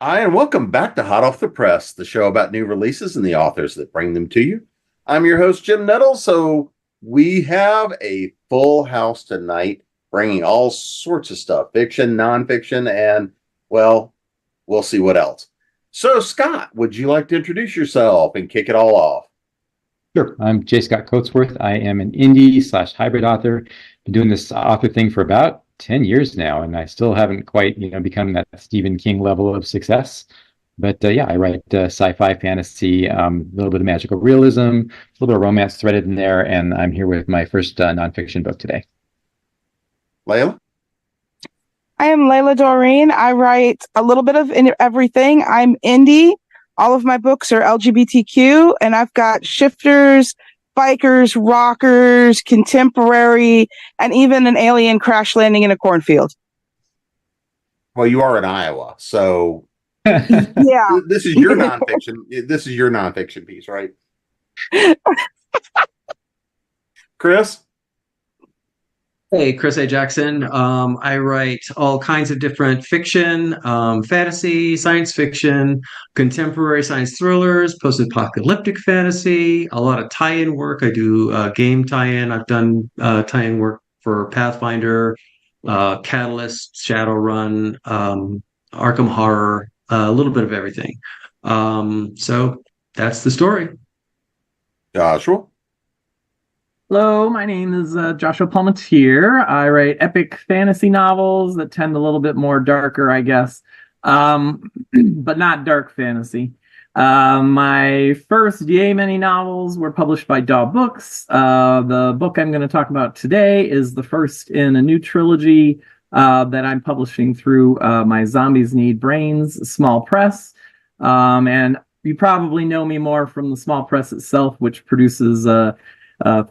Hi, and welcome back to Hot Off the Press, the show about new releases and the authors that bring them to you. I'm your host, Jim Nettles. So we have a full house tonight, bringing all sorts of stuff, fiction, nonfiction, and, well, we'll see what else. So, Scott, would you like to introduce yourself and kick it all off? Sure. I'm J. Scott Coatsworth. I am an indie/hybrid author. Been doing this author thing for about 10 years now, and I still haven't quite, become that Stephen King level of success. But yeah, I write sci-fi, fantasy, a little bit of magical realism, a little bit of romance threaded in there, and I'm here with my first nonfiction book today. Layla? I am Layla Dorine. I write a little bit of everything. I'm indie. All of my books are LGBTQ, and I've got shifters, bikers, rockers, contemporary, and even an alien crash landing in a cornfield. Well, you are in Iowa, so yeah. This is your nonfiction. This is your nonfiction piece, right? Chris? Hey, Chris A. Jackson. I write all kinds of different fiction, fantasy, science fiction, contemporary science thrillers, post-apocalyptic fantasy, a lot of tie-in work. I do game tie-in. I've done tie-in work for Pathfinder, Catalyst, Shadowrun, Arkham Horror, a little bit of everything. So that's the story. Joshua? Hello, my name is Joshua Palmatier. I write epic fantasy novels that tend a little bit more darker, I guess, but not dark fantasy. My first yay many novels were published by Daw Books. The book I'm going to talk about today is the first in a new trilogy that I'm publishing through my Zombies Need Brains small press. And you probably know me more from the small press itself, which produces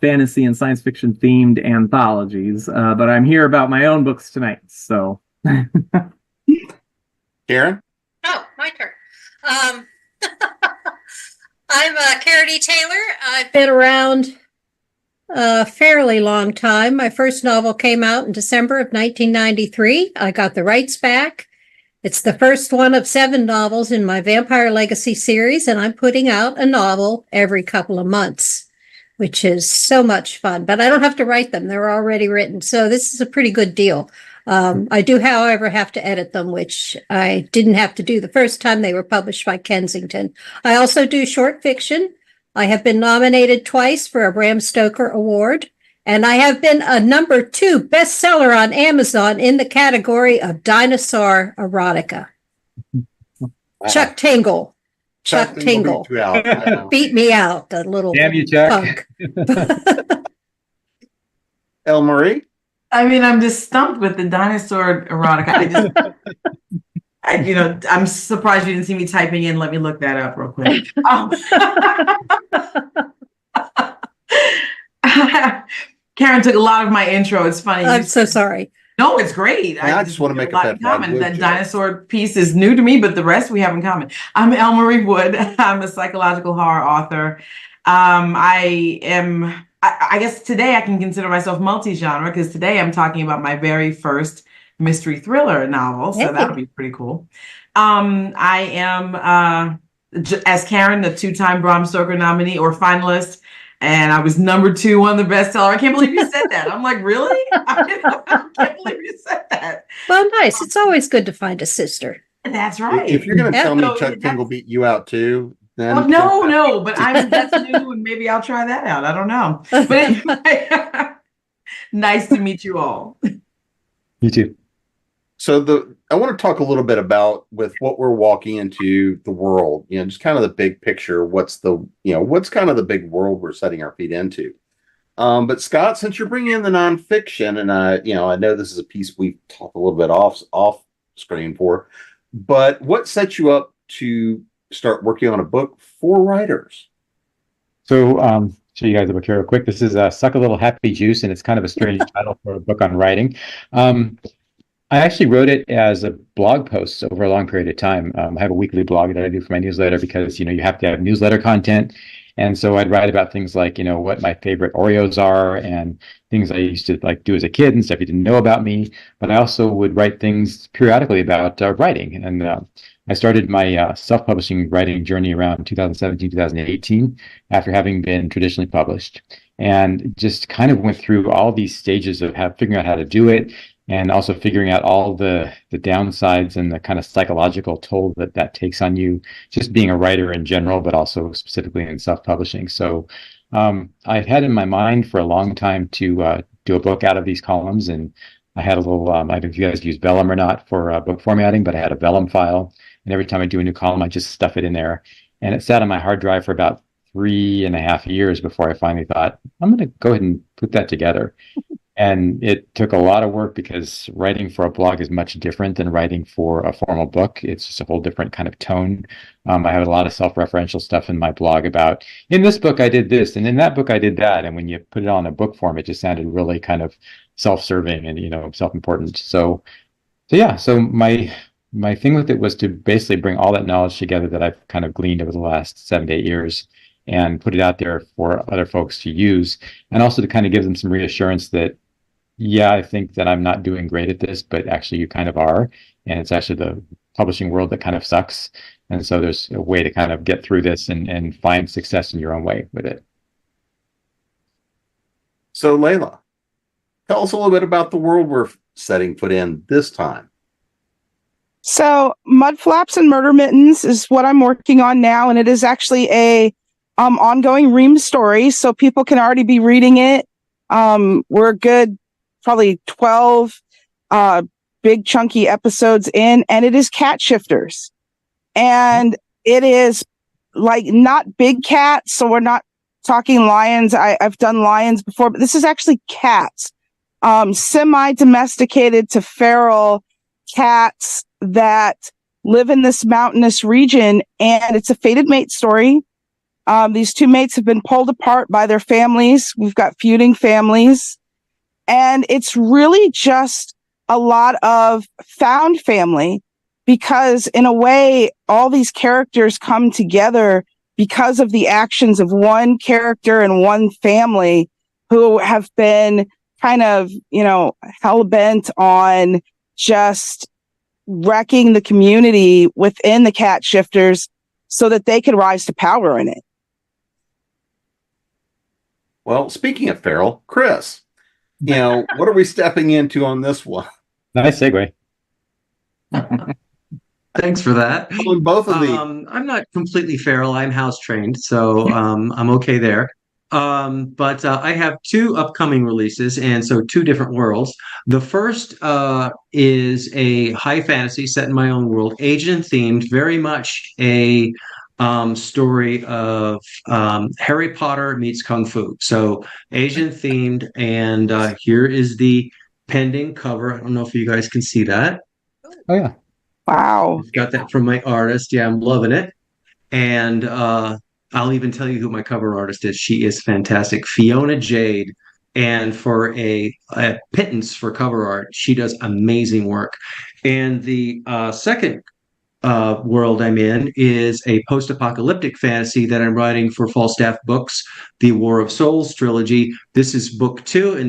fantasy and science fiction themed anthologies, but I'm here about my own books tonight. So, Karen? Oh, my turn. I'm Karen E. Taylor. I've been around a fairly long time. My first novel came out in December of 1993. I got the rights back. It's the first one of 7 novels in my Vampire Legacy series, and I'm putting out a novel every couple of months, which is so much fun, but I don't have to write them. They're already written. So this is a pretty good deal. I do, however, have to edit them, which I didn't have to do the first time they were published by Kensington. I also do short fiction. I have been nominated twice for a Bram Stoker Award, and I have been a #2 bestseller on Amazon in the category of dinosaur erotica. Wow. Chuck Tingle. Chuck Tingle beat me out, the little Damn you, Chuck. punk. El Marie? I mean, I'm just stumped with the dinosaur erotica. I'm surprised you didn't see me typing in. Let me look that up real quick. Karen took a lot of my intro. It's funny. I'm so sorry. No, it's great. I just want to make a lot in common. That dinosaur piece is new to me, but the rest we have in common. I'm El Marie Wood. I'm a psychological horror author. I guess today I can consider myself multi-genre because today I'm talking about my very first mystery thriller novel. So that'll be pretty cool. I am, as Karen, the 2-time Bram Stoker nominee or finalist. And I was #2 on the bestseller. I can't believe you said that. I'm like, really? I can't believe you said that. Well, nice. It's always good to find a sister. That's right. If you're going to tell me Chuck Tingle beat you out too, then no, but that's new, and maybe I'll try that out. I don't know. But anyway, nice to meet you all. You too. So I want to talk a little bit about with what we're walking into the world, just kind of the big picture. What's kind of the big world we're setting our feet into? But Scott, since you're bringing in the nonfiction, and I know this is a piece we've talked a little bit off screen for, but what sets you up to start working on a book for writers? So, show you guys a book here real quick. This is Suck a Little Happy Juice, and it's kind of a strange title for a book on writing. I actually wrote it as a blog post over a long period of time. I have a weekly blog that I do for my newsletter because, you have to have newsletter content. And so I'd write about things like, what my favorite Oreos are and things I used to do as a kid and stuff you didn't know about me. But I also would write things periodically about writing. And I started my self-publishing writing journey around 2017, 2018, after having been traditionally published. And just kind of went through all these stages of figuring out how to do it, and also figuring out all the downsides and the kind of psychological toll that takes on you, just being a writer in general, but also specifically in self-publishing. So I've had in my mind for a long time to do a book out of these columns, and I had a little, I don't know if you guys use Vellum or not for book formatting, but I had a Vellum file, and every time I do a new column, I just stuff it in there. And it sat on my hard drive for about 3.5 years before I finally thought, I'm going to go ahead and put that together. And it took a lot of work because writing for a blog is much different than writing for a formal book. It's just a whole different kind of tone. I have a lot of self-referential stuff in my blog about, in this book I did this, and in that book I did that. And when you put it on a book form, it just sounded really kind of self-serving and, self-important. So yeah, so my thing with it was to basically bring all that knowledge together that I've kind of gleaned over the last 7 to 8 years and put it out there for other folks to use, and also to kind of give them some reassurance that, yeah, I think that I'm not doing great at this, but actually you kind of are. And it's actually the publishing world that kind of sucks. And so there's a way to kind of get through this and find success in your own way with it. So Layla, tell us a little bit about the world we're setting foot in this time. So Mud Flaps and Murder Mittens is what I'm working on now. And it is actually a ongoing Ream story. So people can already be reading it. We're a good probably 12 big chunky episodes in, and it is cat shifters. And it is not big cats, so we're not talking lions. I've done lions before, but this is actually cats. Semi-domesticated to feral cats that live in this mountainous region, and it's a fated mate story. These two mates have been pulled apart by their families. We've got feuding families. And it's really just a lot of found family because, in a way, all these characters come together because of the actions of one character and one family who have been kind of, hell-bent on just wrecking the community within the cat shifters so that they could rise to power in it. Well, speaking of feral, Chris, what are we stepping into on this one? Nice segue. Thanks for that. On both of these. I'm not completely feral. I'm house trained, so I'm okay there. But I have 2 upcoming releases, and so 2 different worlds. The first is a high fantasy set in my own world, Asian themed, very much a story of Harry Potter meets Kung Fu. So Asian themed, and here is the pending cover. I don't know if you guys can see that. Oh yeah. Wow. Got that from my artist. Yeah, I'm loving it. And I'll even tell you who my cover artist is. She is fantastic. Fiona Jade. And for a pittance for cover art, she does amazing work. And the second world I'm in is a post-apocalyptic fantasy that I'm writing for Falstaff Books, the War of Souls trilogy. This is book 2 in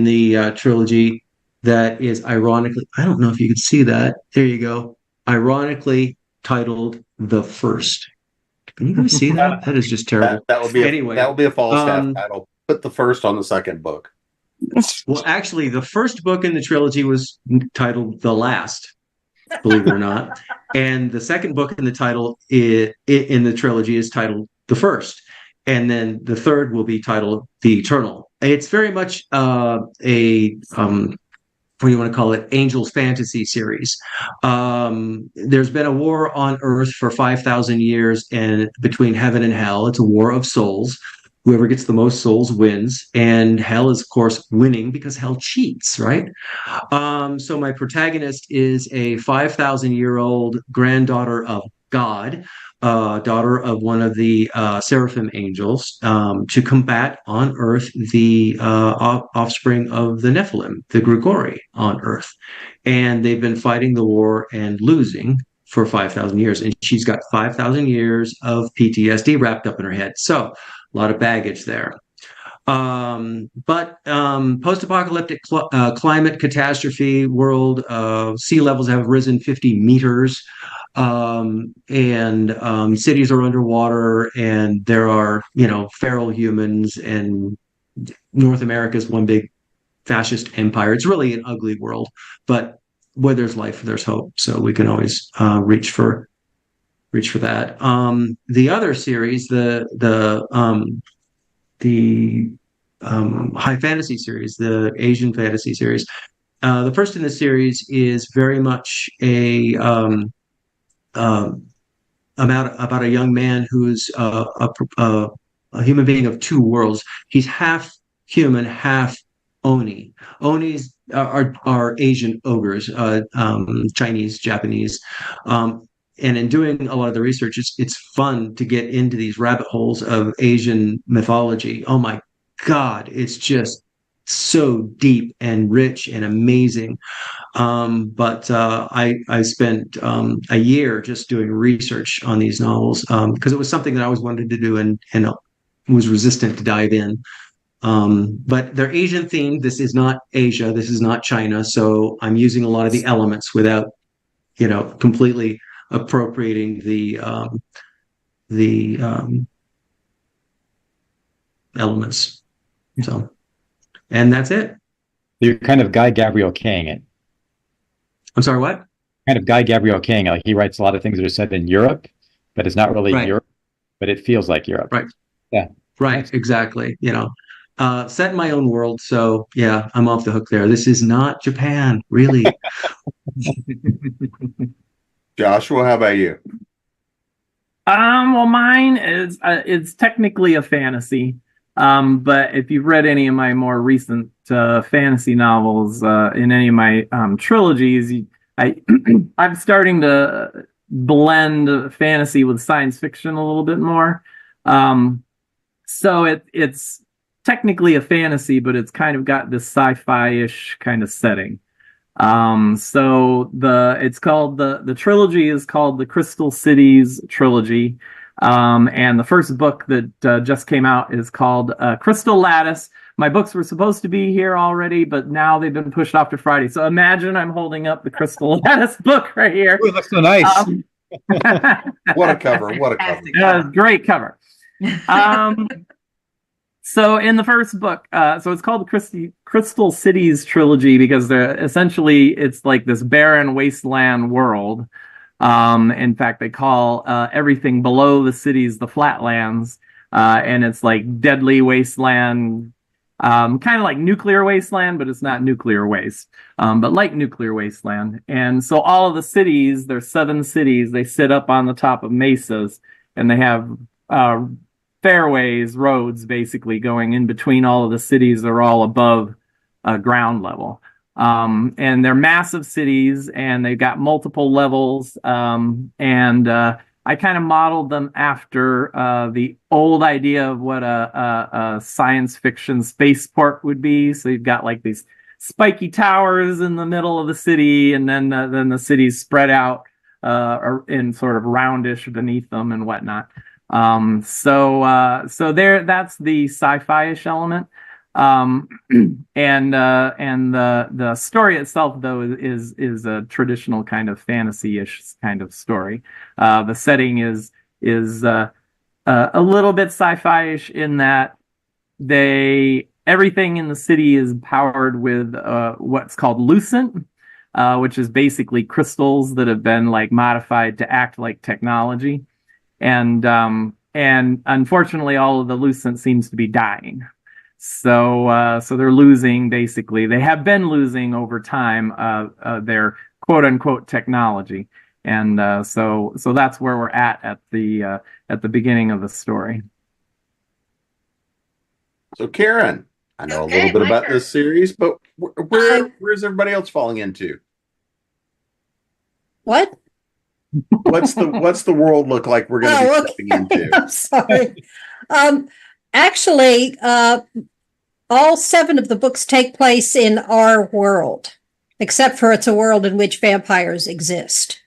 the trilogy that is ironically, I don't know if you can see that. There you go. Ironically titled The First. Can you guys see that? That is just terrible. That would be a Falstaff title. Put The First on the second book. Well, actually, the first book in the trilogy was titled The Last, believe it or not. And the second book in the trilogy is titled The First. And then the third will be titled The Eternal. It's very much a what do you want to call it, Angel's Fantasy series. There's been a war on Earth for 5,000 years, and between heaven and hell, it's a war of souls. Whoever gets the most souls wins, and hell is, of course, winning because hell cheats, right? So my protagonist is a 5,000-year-old granddaughter of God, daughter of one of the seraphim angels, to combat on Earth the offspring of the Nephilim, the Grigori on Earth. And they've been fighting the war and losing for 5,000 years. And she's got 5,000 years of PTSD wrapped up in her head. So a lot of baggage there. But post-apocalyptic climate catastrophe world, sea levels have risen 50 meters, and cities are underwater, and there are, feral humans, and North America is one big fascist empire. It's really an ugly world, but where there's life, there's hope. So we can always reach for that. The other series, the high fantasy series, the Asian fantasy series. The first in the series is very much about a young man who's a human being of two worlds. He's half human, half Oni. Onis are Asian ogres, Chinese, Japanese. And in doing a lot of the research, it's fun to get into these rabbit holes of Asian mythology. Oh my God, it's just so deep and rich and amazing. But I spent a year just doing research on these novels because it was something that I always wanted to do and was resistant to dive in. But they're Asian themed. This is not Asia. This is not China. So I'm using a lot of the elements without, completely appropriating the elements. So, and that's it. You're kind of Guy Gabriel King it. I'm sorry, what? Kind of Guy Gabriel King. Like he writes a lot of things that are set in Europe, but it's not really Europe, but it feels like Europe. Right. Yeah. Right. Exactly. Set in my own world. So yeah, I'm off the hook there. This is not Japan, really. Joshua, how about you? Well, mine is it's technically a fantasy. But if you've read any of my more recent fantasy novels, in any of my trilogies, I'm starting to blend fantasy with science fiction a little bit more. So it's technically a fantasy, but it's kind of got this sci-fi-ish kind of setting. So it's called the trilogy is called the Crystal Cities Trilogy. And the first book that just came out is called Crystal Lattice. My books were supposed to be here already, but now they've been pushed off to Friday. So imagine I'm holding up the Crystal Lattice book right here. Ooh, it looks so nice. What a cover. What a cover. Great cover. So in the first book, so it's called the Crystal Cities Trilogy because it's like this barren wasteland world. In fact, they call everything below the cities the flatlands, and it's like deadly wasteland, kind of like nuclear wasteland, but it's not nuclear waste, but like nuclear wasteland. And so all of the cities, there's 7 cities, they sit up on the top of mesas, and they have fairways, roads, basically going in between all of the cities. They're all above ground level. And they're massive cities, and they've got multiple levels. And I kind of modeled them after the old idea of what a science fiction spaceport would be. So you've got like these spiky towers in the middle of the city, and then the cities spread out in sort of roundish beneath them and whatnot. So that's the sci-fi-ish element. And the story itself, though, is a traditional kind of fantasy-ish kind of story. The setting is a little bit sci-fi-ish in that everything in the city is powered with what's called lucent, which is basically crystals that have been like modified to act like technology. And unfortunately, all of the lucent seems to be dying. So they're losing, basically. They have been losing over time their quote unquote technology. And so that's where we're at the beginning of the story. So Karen, I know a little bit about this series, but where's everybody else falling into? What? What's the world look like we're going to be stepping into? I'm sorry. Actually, all 7 of the books take place in our world, except for it's a world in which vampires exist.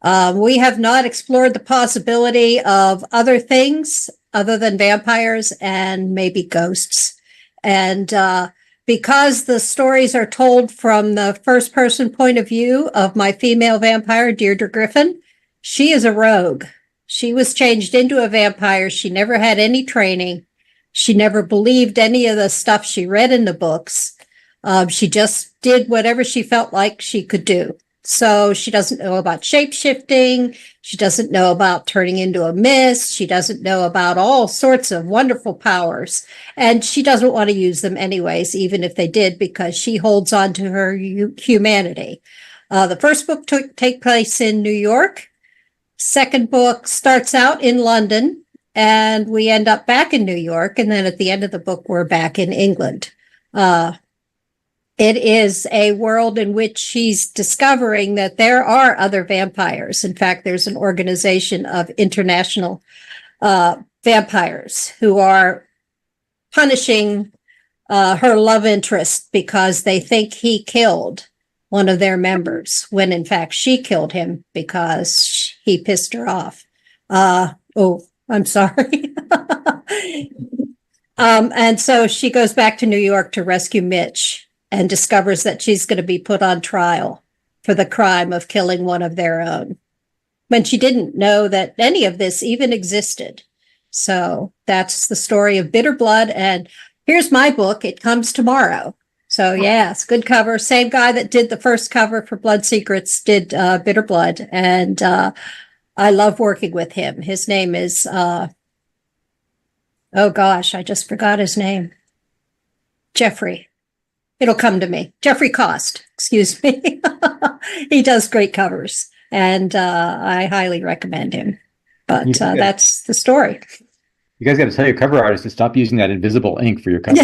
We have not explored the possibility of other things other than vampires and maybe ghosts. And because the stories are told from the first person point of view of my female vampire, Deirdre Griffin, she is a rogue. She was changed into a vampire. She never had any training. She never believed any of the stuff she read in the books. She just did whatever she felt like she could do. So she doesn't know about shape-shifting. She doesn't know about turning into a mist. She doesn't know about all sorts of wonderful powers. And she doesn't want to use them anyways, even if they did, because she holds on to her humanity. The first book take place in New York. Second book starts out in London, and we end up back in New York. And then at the end of the book, we're back in England. It is a world in which she's discovering that there are other vampires. In fact, there's an organization of international vampires who are punishing her love interest because they think he killed one of their members, when in fact she killed him because he pissed her off. I'm sorry. And so she goes back to New York to rescue Mitch, and discovers that she's going to be put on trial for the crime of killing one of their own, when she didn't know that any of this even existed. So that's the story of Bitter Blood. And here's my book. It comes tomorrow. So yeah, it's a good cover. Same guy that did the first cover for Blood Secrets did Bitter Blood. And I love working with him. His name is, oh gosh, I just forgot his name. Jeffrey. It'll come to me. Jeffrey Cost, excuse me. He does great covers, and I highly recommend him. But that's the story. You guys got to tell your cover artist to stop using that invisible ink for your cover.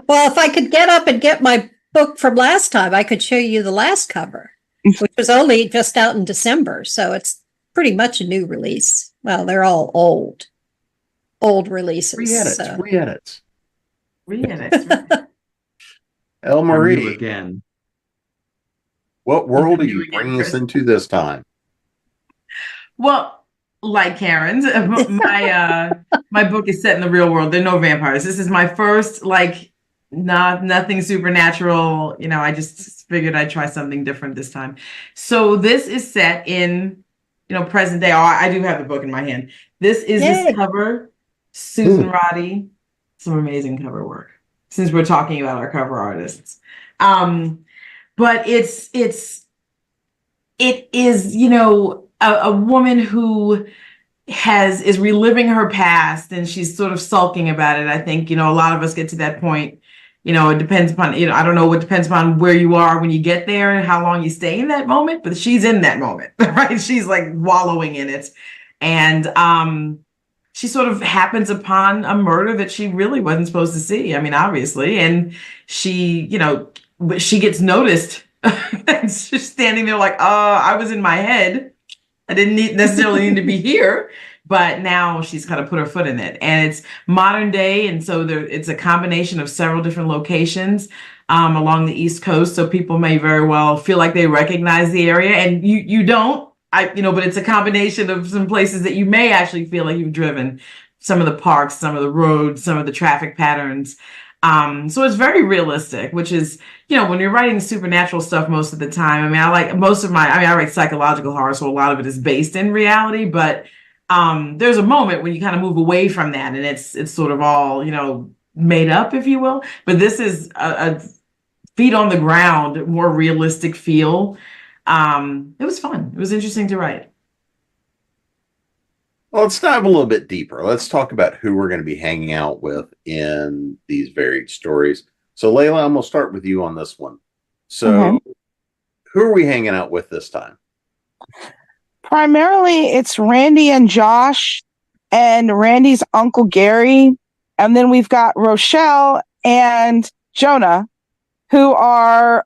Well, if I could get up and get my book from last time, I could show you the last cover, which was only just out in December. So it's pretty much a new release. Well, they're all old releases. Re-edits. Re-edits. El Marie, again. What world are you bringing us into this time? Well, like Karen's, my book is set in the real world. There are no vampires. This is my first, nothing supernatural. I just figured I'd try something different this time. So this is set in, present day. Oh, I do have the book in my hand. This is this cover. Susan Roddy. Some amazing cover work, since we're talking about our cover artists. But it is, a woman who is reliving her past, and she's sort of sulking about it. I think, a lot of us get to that point. It depends upon, I don't know what depends upon where you are when you get there and how long you stay in that moment, but she's in that moment, right? She's like wallowing in it. And, she sort of happens upon a murder that she really wasn't supposed to see. I mean, obviously. And she, she gets noticed. She's standing there like, I was in my head. I didn't necessarily need to be here. But now she's kind of put her foot in it. And it's modern day. And so it's a combination of several different locations along the East Coast. So people may very well feel like they recognize the area. And you don't. But it's a combination of some places that you may actually feel like you've driven, some of the parks, some of the roads, some of the traffic patterns. So it's very realistic, which is, when you're writing supernatural stuff most of the time, I write psychological horror, so a lot of it is based in reality, but there's a moment when you kind of move away from that and it's sort of all, made up, if you will. But this is a feet on the ground, more realistic feel. It was fun. It was interesting to write. Well, let's dive a little bit deeper. Let's talk about who we're going to be hanging out with in these varied stories. So, Layla, I'm going to start with you on this one. So, Okay. who are we hanging out with this time? Primarily, it's Randy and Josh and Randy's uncle Gary. And then we've got Rochelle and Jonah, who are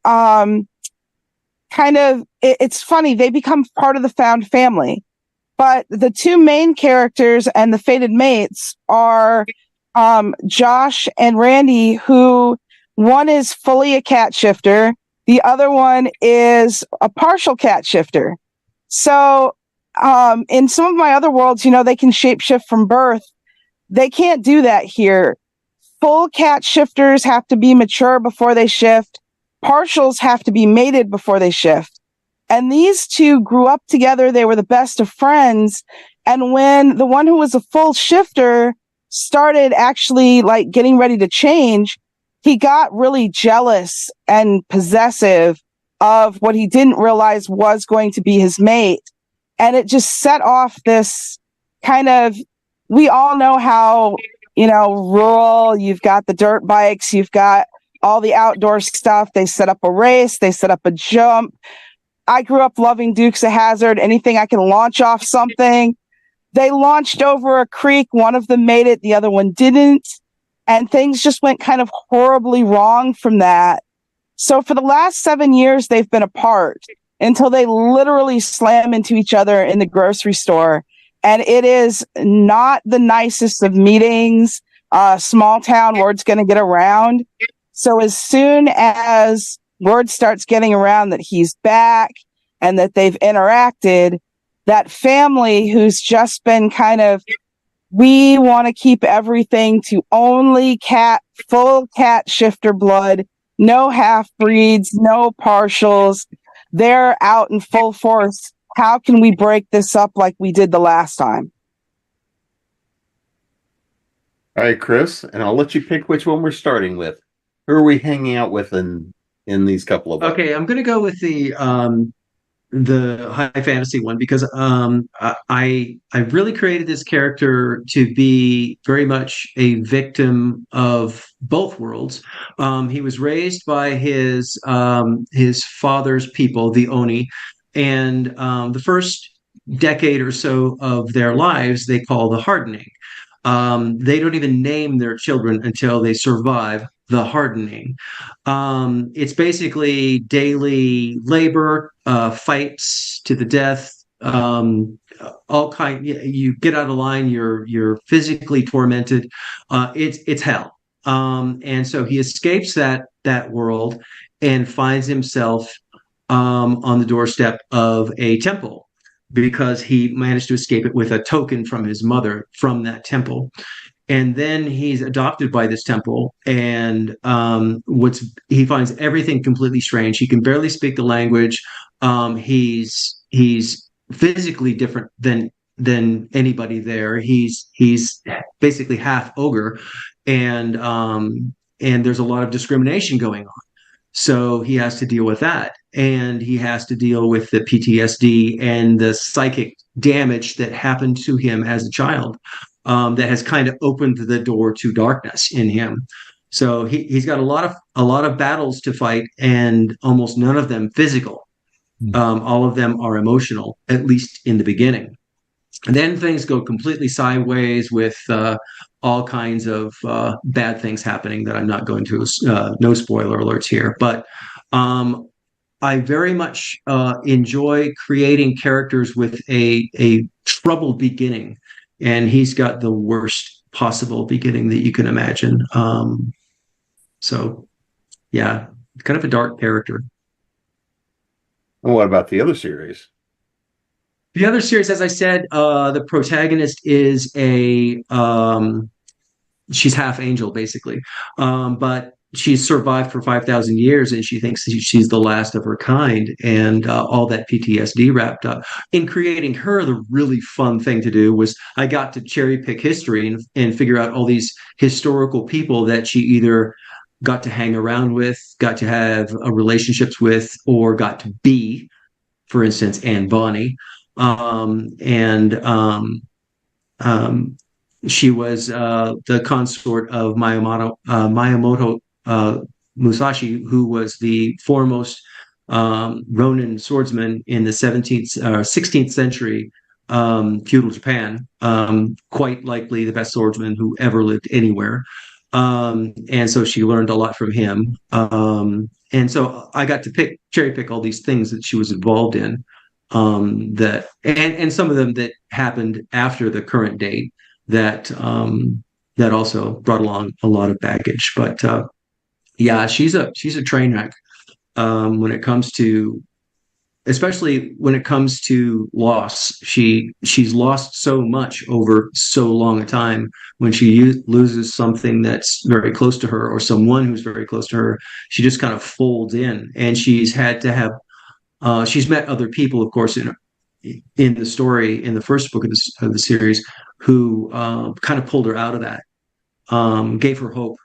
it's funny, they become part of the found family. But the two main characters and the fated mates are Josh and Randy, who one is fully a cat shifter. The other one is a partial cat shifter. So in some of my other worlds, they can shapeshift from birth. They can't do that here. Full cat shifters have to be mature before they shift. Partials have to be mated before they shift. And these two grew up together. They were the best of friends. And when the one who was a full shifter started actually like getting ready to change, he got really jealous and possessive of what he didn't realize was going to be his mate. And it just set off this kind of, we all know how, rural, you've got the dirt bikes, you've got all the outdoor stuff. They set up a race, they set up a jump. I grew up loving Dukes of Hazzard, anything I can launch off something. They launched over a creek. One of them made it, the other one didn't. And things just went kind of horribly wrong from that. So for the last 7 years, they've been apart until they literally slam into each other in the grocery store. And it is not the nicest of meetings. Small town, word's going to get around. So as soon as word starts getting around that he's back and that they've interacted, that family who's just been kind of, we want to keep everything to only full cat shifter blood, no half breeds, no partials. They're out in full force. How can we break this up like we did the last time? All right, Chris, and I'll let you pick which one we're starting with. Who are we hanging out with in these couple of books? Okay, I'm going to go with the high fantasy one because I really created this character to be very much a victim of both worlds. He was raised by his father's people, the Oni, and the first decade or so of their lives they call the hardening. They don't even name their children until they survive the hardening. It's basically daily labor, fights to the death, all kind. You get out of line, you're physically tormented. It's hell. And so he escapes that world and finds himself on the doorstep of a temple, because he managed to escape it with a token from his mother from that temple. And then he's adopted by this temple, and he finds everything completely strange. He can barely speak the language. He's physically different than anybody there. He's basically half ogre, and there's a lot of discrimination going on. So he has to deal with that, and he has to deal with the PTSD and the psychic damage that happened to him as a child. That has kind of opened the door to darkness in him. So he's got a lot of battles to fight, and almost none of them physical. All of them are emotional, at least in the beginning. And then things go completely sideways with all kinds of bad things happening that I'm not going to, no spoiler alerts here. But I very much enjoy creating characters with a troubled beginning. And he's got the worst possible beginning that you can imagine. So, yeah, kind of a dark character. And what about the other series? The other series, as I said, the protagonist is she's half angel, basically. But she's survived for 5,000 years, and she thinks she's the last of her kind, and all that PTSD wrapped up. In creating her, the really fun thing to do was I got to cherry pick history and figure out all these historical people that she either got to hang around with, got to have relationships with, or got to be, for instance, Anne Bonny. she was the consort of Miyamoto Musashi, who was the foremost Ronin swordsman in the 16th century feudal Japan, quite likely the best swordsman who ever lived anywhere. And so she learned a lot from him. And so I got to cherry pick all these things that she was involved in, and some of them that happened after the current date that also brought along a lot of baggage. But yeah, she's a train wreck when it comes to, especially when it comes to loss. She's lost so much over so long a time. When she loses something that's very close to her, or someone who's very close to her, she just kind of folds in, and she's had to have she's met other people, of course, in the story, in the first book of the series, who kind of pulled her out of that, gave her hope,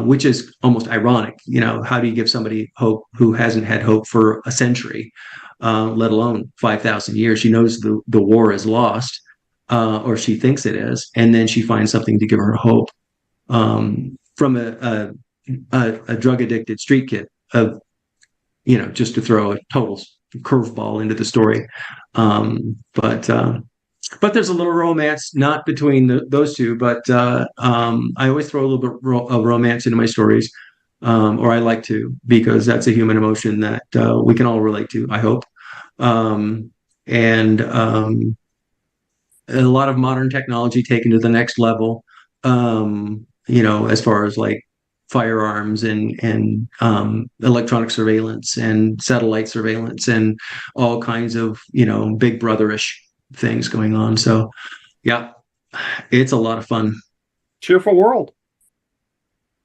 which is almost ironic. You know, how do you give somebody hope who hasn't had hope for a century, let alone 5,000 years? She knows the war is lost, or she thinks it is, and then she finds something to give her hope, from a drug addicted street kid, of, you know, just to throw a total curveball into the story. But there's a little romance, not between those two, but I always throw a little bit of romance into my stories, or I like to, because that's a human emotion that we can all relate to, I hope. And a lot of modern technology taken to the next level, you know, as far as like firearms and electronic surveillance and satellite surveillance and all kinds of, you know, big brotherish things going on. So yeah, it's a lot of fun. Cheerful world.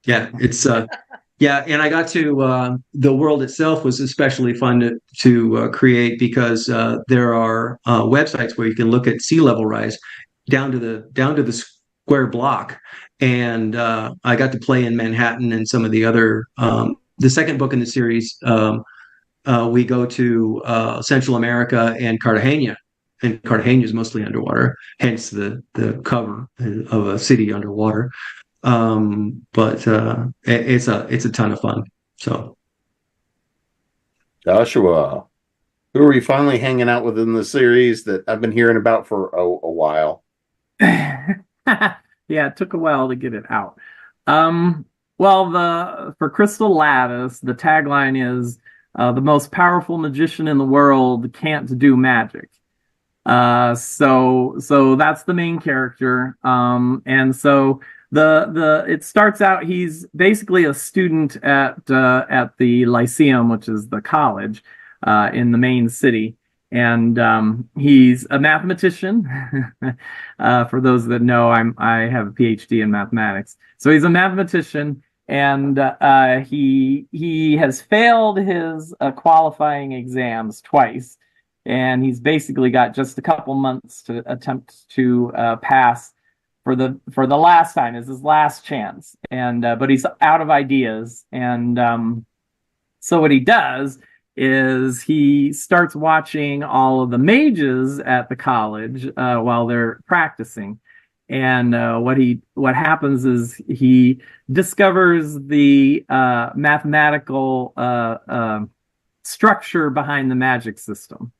Yeah, it's yeah, and I got to the world itself was especially fun to create, because there are websites where you can look at sea level rise down to the square block, and I got to play in Manhattan and some of the other. The second book in the series, we go to Central America and Cartagena. And Cartagena is mostly underwater, hence the cover of a city underwater. But it's a ton of fun. So, Joshua, who are you finally hanging out with in the series that I've been hearing about for a while? Yeah, it took a while to get it out. Well, for Crystal Lattice, the tagline is the most powerful magician in the world can't do magic. So that's the main character. And so it starts out, he's basically a student at the Lyceum, which is the college in the main city. And he's a mathematician. For those that know, I have a PhD in mathematics. So he's a mathematician, and he has failed his qualifying exams twice. And he's basically got just a couple months to attempt to pass for the last time. Is his last chance, and but he's out of ideas. And so what he does is he starts watching all of the mages at the college while they're practicing. And what happens is he discovers the mathematical structure behind the magic system.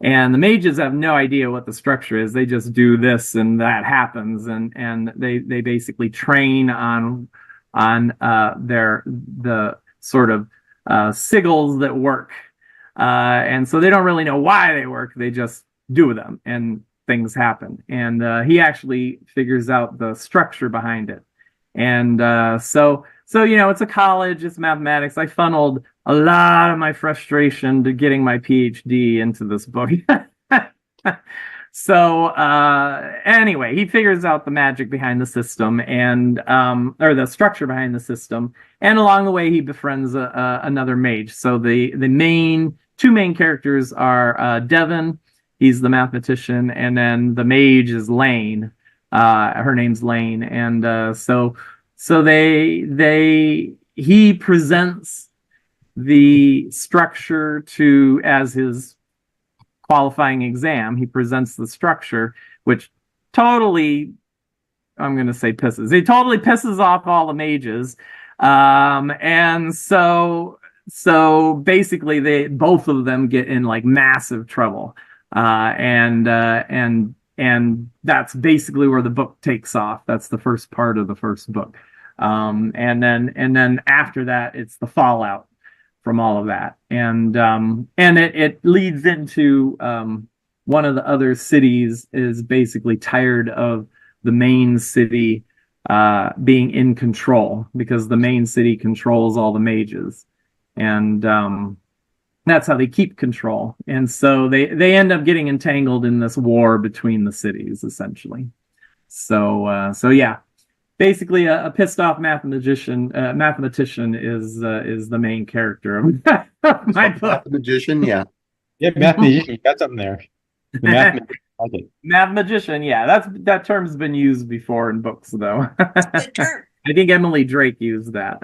And the mages have no idea what the structure is. They just do this and that happens, and they basically train on the sort of sigils that work. And so they don't really know why they work. They just do them, and things happen. And he actually figures out the structure behind it. And so you know, it's a college, it's mathematics. I funneled a lot of my frustration to getting my PhD into this book. So anyway, he figures out the magic behind the system, and or the structure behind the system. And along the way, he befriends another mage. So the two main characters are Devin, he's the mathematician, and then the mage is Lane. Her name's Lane, and so he presents the structure as his qualifying exam. He presents the structure, which totally, I'm going to say pisses. He totally pisses off all the mages. And so basically both of them get in like massive trouble. And that's basically where the book takes off. That's the first part of the first book. And then after that, it's the fallout from all of that. And it leads into, one of the other cities is basically tired of the main city being in control, because the main city controls all the mages, and that's how they keep control. And so they end up getting entangled in this war between the cities, essentially. So yeah, basically a pissed off mathematician is the main character of my book. Mathematician, yeah. Yeah, mathematician, you got something there. The mathematician. Okay. Mathematician, yeah, that term's been used before in books, though. Good term. I think Emily Drake used that.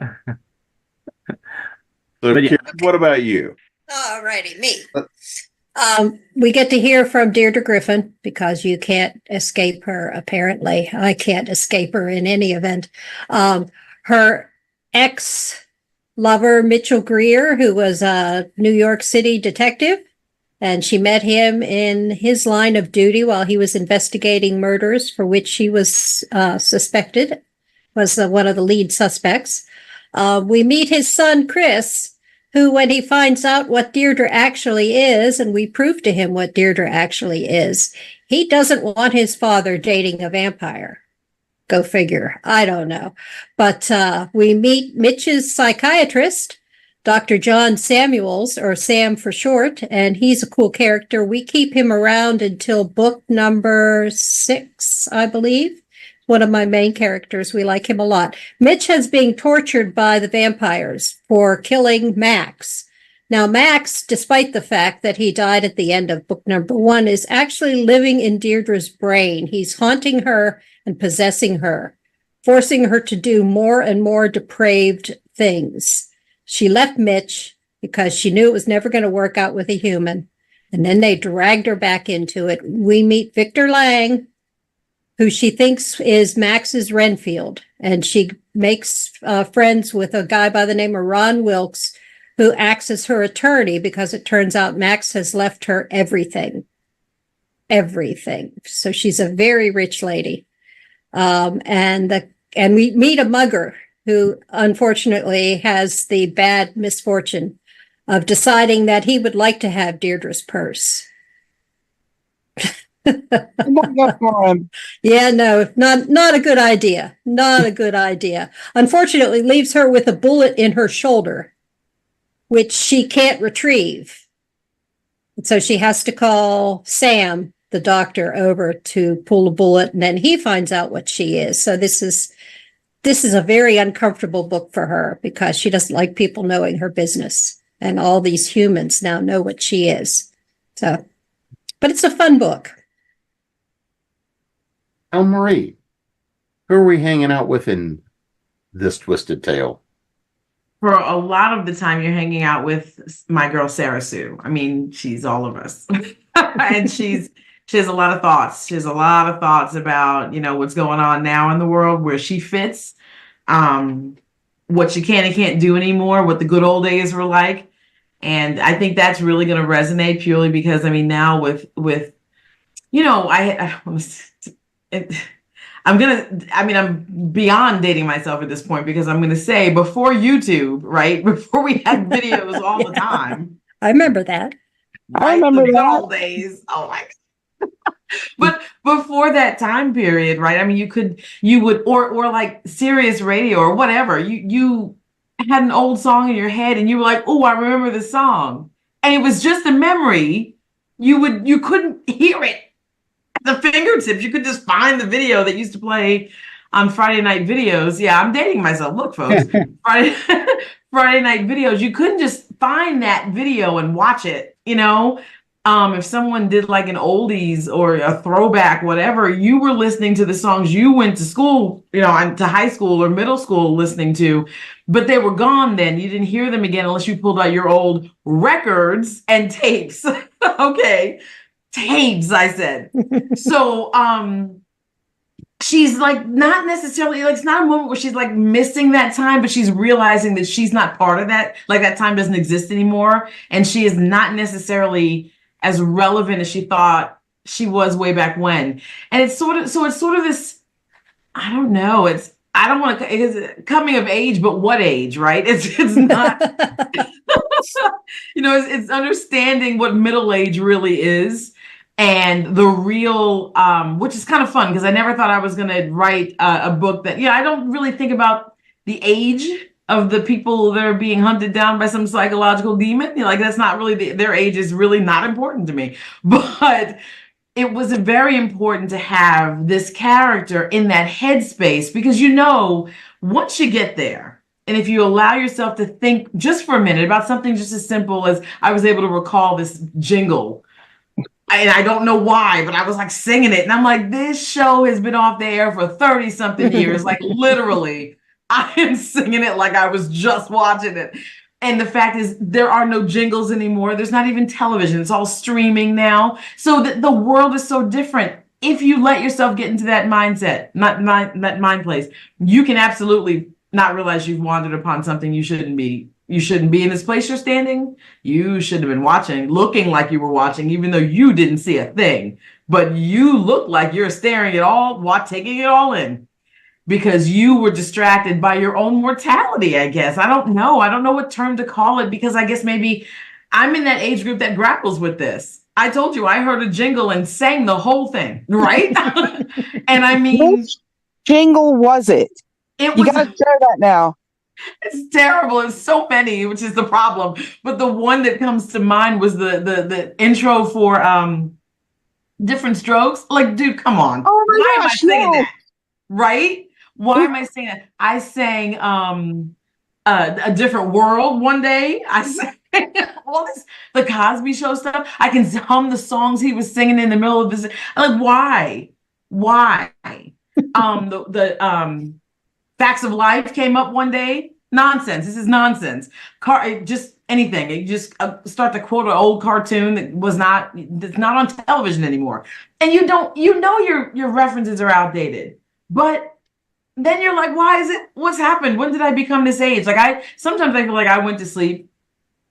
So, But yeah. Karen, what about you? All righty, me. We get to hear from Deirdre Griffin, because you can't escape her, apparently. I can't escape her in any event. Her ex-lover, Mitchell Greer, who was a New York City detective, and she met him in his line of duty while he was investigating murders for which she was suspected, was one of the lead suspects. We meet his son, Chris, who, when he finds out what Deirdre actually is, and we prove to him what Deirdre actually is, he doesn't want his father dating a vampire. Go figure. I don't know. But we meet Mitch's psychiatrist, Dr. John Samuels, or Sam for short, and he's a cool character. We keep him around until book number 6, I believe. One of my main characters. We like him a lot. Mitch has been tortured by the vampires for killing Max. Now, Max, despite the fact that he died at the end of book number 1, is actually living in Deirdre's brain. He's haunting her and possessing her, forcing her to do more and more depraved things. She left Mitch because she knew it was never going to work out with a human. And then they dragged her back into it. We meet Victor Lang, who she thinks is Max's Renfield. And she makes friends with a guy by the name of Ron Wilkes, who acts as her attorney, because it turns out Max has left her everything. Everything. So she's a very rich lady. And we meet a mugger who unfortunately has the bad misfortune of deciding that he would like to have Deirdre's purse. For him. Yeah, no, not a good idea. Not a good idea. Unfortunately, leaves her with a bullet in her shoulder, which she can't retrieve. And so she has to call Sam, the doctor, over to pull a bullet, and then he finds out what she is. So this is a very uncomfortable book for her, because she doesn't like people knowing her business, and all these humans now know what she is. So, but it's a fun book. Marie, who are we hanging out with in this twisted tale? For a lot of the time, you're hanging out with my girl, Sarah Sue. I mean, she's all of us. And she has a lot of thoughts. She has a lot of thoughts about, what's going on now in the world, where she fits, what she can and can't do anymore, what the good old days were like. And I think that's really going to resonate, purely because, now I'm beyond dating myself at this point, because I'm going to say, before YouTube, right? Before we had videos all the time. I remember that. Right? I remember the good that. old days. Oh my God. But before that time period, right? You would, or like Sirius Radio or whatever, you had an old song in your head and you were like, oh, I remember the song. And it was just a memory. You couldn't hear it at the fingertips. You could just find the video that used to play on Friday night videos. Yeah, I'm dating myself. Look, folks, Friday night videos. You couldn't just find that video and watch it, If someone did like an oldies or a throwback, whatever, you were listening to the songs you went to school, to high school or middle school listening to, but they were gone then. You didn't hear them again unless you pulled out your old records and tapes. Okay. Tapes, I said. So, she's like not necessarily like, it's not a moment where she's like missing that time, but she's realizing that she's not part of that. Like that time doesn't exist anymore. And she is not necessarily as relevant as she thought she was way back when. And it's sort of this, I don't know. I don't want to, it is coming of age, but what age, right? It's not, it's understanding what middle age really is. And the real, which is kind of fun because I never thought I was going to write a book that, I don't really think about the age of the people that are being hunted down by some psychological demon. Like that's not really, their age is really not important to me. But it was very important to have this character in that headspace because, once you get there, and if you allow yourself to think just for a minute about something just as simple as I was able to recall this jingle. And I don't know why, but I was like singing it. And I'm like, this show has been off the air for 30 something years. Like literally, I am singing it like I was just watching it. And the fact is there are no jingles anymore. There's not even television. It's all streaming now. So the world is so different. If you let yourself get into that mindset, that mind place, you can absolutely not realize you've wandered upon something you shouldn't be. You shouldn't be in this place you're standing. You should have been looking like you were watching, even though you didn't see a thing. But you look like you're staring at all, taking it all in. Because you were distracted by your own mortality, I guess. I don't know what term to call it, because I guess maybe I'm in that age group that grapples with this. I told you I heard a jingle and sang the whole thing, right? And I mean, which jingle was it? You gotta share that now. It's terrible. It's so many, which is the problem. But the one that comes to mind was the intro for Different Strokes. Like, dude, come on. Oh my Why gosh, am I saying no. that? Right? Why am I saying that? I sang A Different World one day. I sang all this, the Cosby Show stuff. I can hum the songs he was singing in the middle of this. I'm like, why? Why? The Facts of Life came up one day. Nonsense. This is nonsense. Just anything. You just start to quote an old cartoon that's not on television anymore. And your references are outdated. But then you're like, what's happened? When did I become this age? Like sometimes I feel like I went to sleep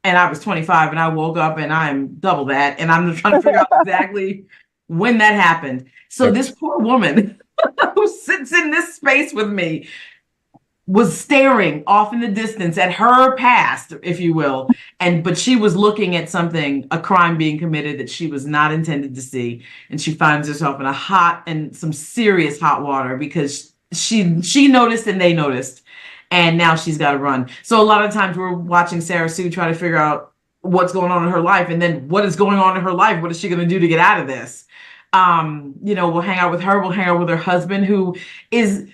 and I was 25 and I woke up and I'm double that. And I'm trying to figure out exactly when that happened. So this poor woman who sits in this space with me was staring off in the distance at her past, if you will. But she was looking at a crime being committed that she was not intended to see. And she finds herself in some serious hot water because she noticed and they noticed. And now she's got to run. So a lot of times we're watching Sarah Sue try to figure out what's going on in her life. And then what is going on in her life? What is she going to do to get out of this? We'll hang out with her. We'll hang out with her husband, who is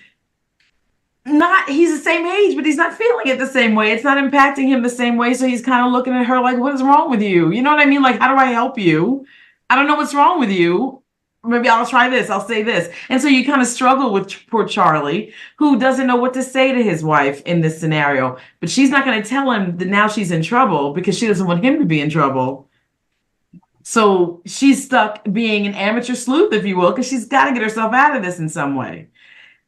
he's the same age, but he's not feeling it the same way. It's not impacting him the same way. So he's kind of looking at her like, what is wrong with you? You know what I mean? Like, how do I help you? I don't know what's wrong with you. Maybe I'll try this. I'll say this. And so you kind of struggle with poor Charlie, who doesn't know what to say to his wife in this scenario. But she's not going to tell him that now she's in trouble because she doesn't want him to be in trouble. So she's stuck being an amateur sleuth, if you will, because she's got to get herself out of this in some way.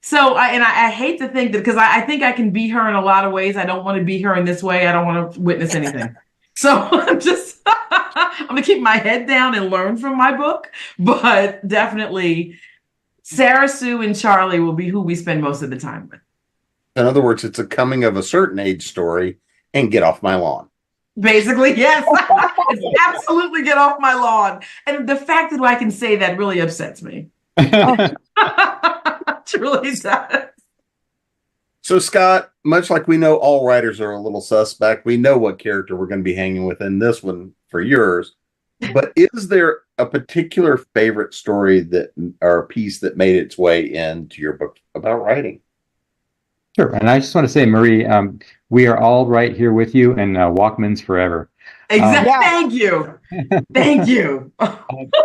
So I hate to think that, because I think I can be her in a lot of ways. I don't want to be her in this way. I don't want to witness anything. So I'm going to keep my head down and learn from my book. But definitely Sarah Sue and Charlie will be who we spend most of the time with. In other words, it's a coming of a certain age story and get off my lawn. Basically, yes. It's absolutely get off my lawn. And the fact that I can say that really upsets me. It really does. So, Scott, much like we know all writers are a little suspect, we know what character we're going to be hanging with in this one for yours. But is there a particular favorite story or a piece that made its way into your book about writing? Sure. And I just want to say, Marie, we are all right here with you, and Walkmans forever. Exactly. Thank you. Thank you.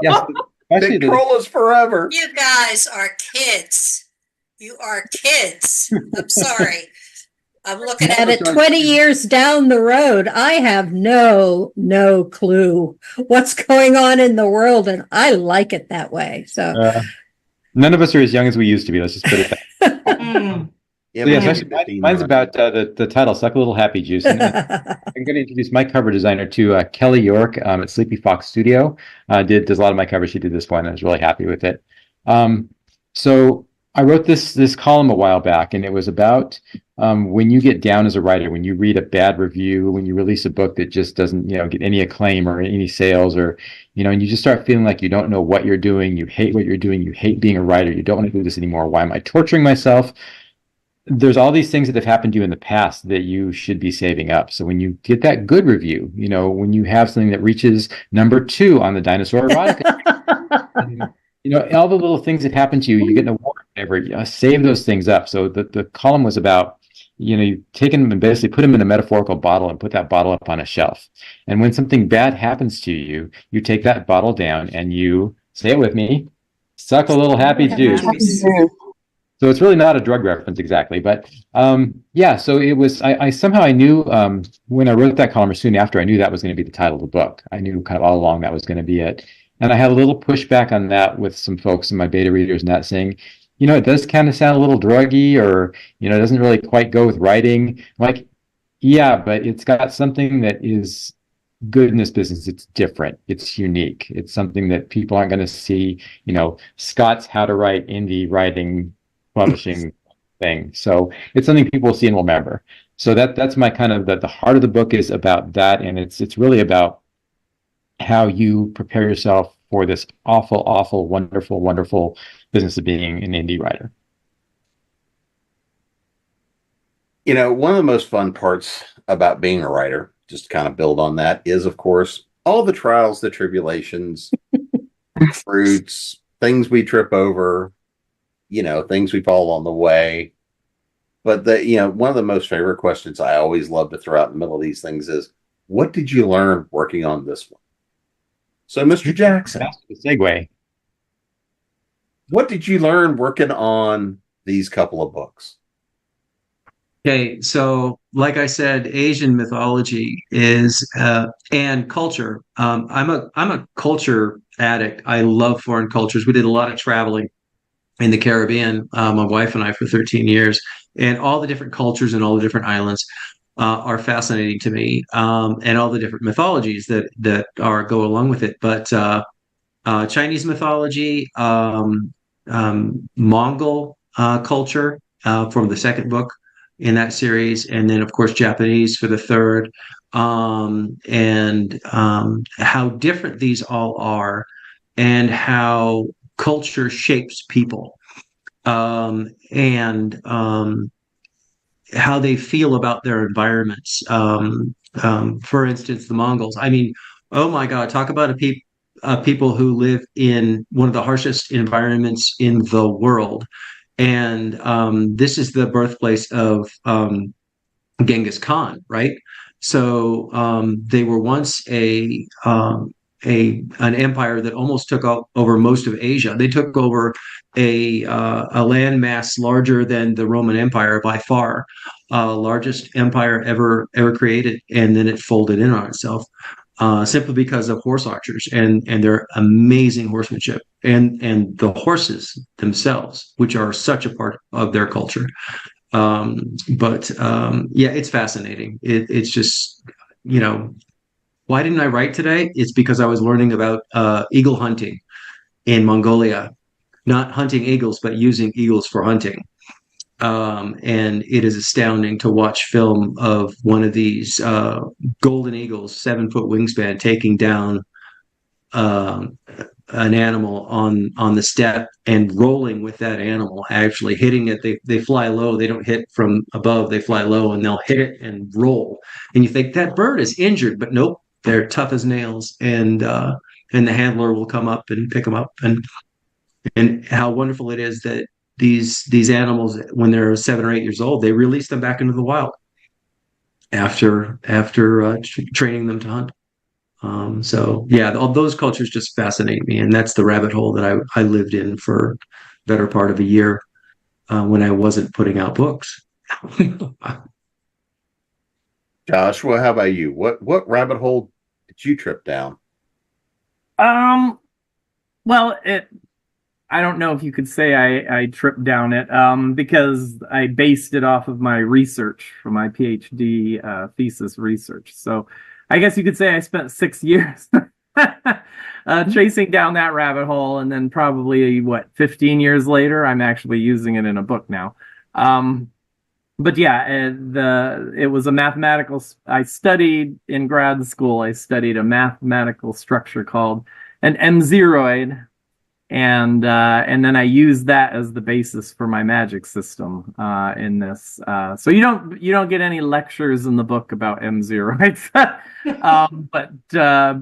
Yes. Victrolas forever. You guys are kids. You are kids. I'm sorry. I'm looking at it 20 years down the road. I have no clue what's going on in the world, and I like it that way. So None of us are as young as we used to be. Let's just put it that way. Yeah, So yes, actually, mine's about the title, Suck a Little Happy Juice. And I'm going to introduce my cover designer to Kelly York at Sleepy Fox Studio. Does a lot of my covers. She did this one. I was really happy with it. So I wrote this column a while back, and it was about when you get down as a writer, when you read a bad review, when you release a book that just doesn't, get any acclaim or any sales, or, and you just start feeling like you don't know what you're doing, you hate what you're doing, you hate being a writer, you don't want to do this anymore. Why am I torturing myself? There's all these things that have happened to you in the past that you should be saving up. So when you get that good review, when you have something that reaches number 2 on the dinosaur erotica, all the little things that happen to you, you get an award, whatever, save those things up. So the column was about, you take them and basically put them in a metaphorical bottle and put that bottle up on a shelf. And when something bad happens to you, you take that bottle down and you, say it with me, suck a little happy juice. So it's really not a drug reference exactly, but so it was, I somehow I knew when I wrote that column, or soon after, I knew that was going to be the title of the book. I knew kind of all along that was going to be it. And I had a little pushback on that with some folks in my beta readers, and that saying, it does kind of sound a little druggy, or, it doesn't really quite go with writing. Like, yeah, but it's got something that is good in this business. It's different. It's unique. It's something that people aren't going to see, Scott's How to Write Indie Writing Publishing thing. So it's something people will see and will remember. So that's my kind of the heart of the book is about that, and it's really about how you prepare yourself for this awful, awful, wonderful, wonderful business of being an indie writer. One of the most fun parts about being a writer, just to kind of build on that, is of course all the trials, the tribulations, fruits, things we trip over, things we fall on the way. But one of the most favorite questions I always love to throw out in the middle of these things is, what did you learn working on this one? So, Mr. Jackson, that's the segue. What did you learn working on these couple of books? Okay, so like I said, Asian mythology is and culture. I'm a culture addict. I love foreign cultures. We did a lot of traveling in the Caribbean, my wife and I, for 13 years, and all the different cultures and all the different islands are fascinating to me, and all the different mythologies that go along with it. But Chinese mythology, Mongol culture from the second book in that series, and then of course Japanese for the third, and how different these all are, and how culture shapes people, and how they feel about their environments. For instance, the Mongols. I mean, oh my God, talk about people who live in one of the harshest environments in the world. And this is the birthplace of Genghis Khan, right? So they were once an empire that almost took over most of Asia. They took over a landmass larger than the Roman Empire by far, largest empire ever created, and then it folded in on itself simply because of horse archers and their amazing horsemanship and the horses themselves, which are such a part of their culture. But it's fascinating. It's just, why didn't I write today? It's because I was learning about eagle hunting in Mongolia, not hunting eagles, but using eagles for hunting. And it is astounding to watch film of one of these golden eagles, 7-foot wingspan, taking down an animal on the steppe and rolling with that animal, actually hitting it. They fly low. They don't hit from above. They fly low and they'll hit it and roll. And you think that bird is injured, but nope, they're tough as nails. And the handler will come up and pick them up. And how wonderful it is that these animals, when they're 7 or 8 years old, they release them back into the wild after training them to hunt. All those cultures just fascinate me, and that's the rabbit hole that I lived in for better part of a year when I wasn't putting out books. Joshua, how about you? What rabbit hole did you trip down? Well, don't know if you could say I tripped down it because I based it off of my research for my PhD thesis research. So I guess you could say I spent 6 years chasing down that rabbit hole, and then probably 15 years later, I'm actually using it in a book now. But yeah, it was a mathematical. I studied in grad school. I studied a mathematical structure called an M-zeroid, and then I used that as the basis for my magic system in this. So you don't get any lectures in the book about M-zeroids,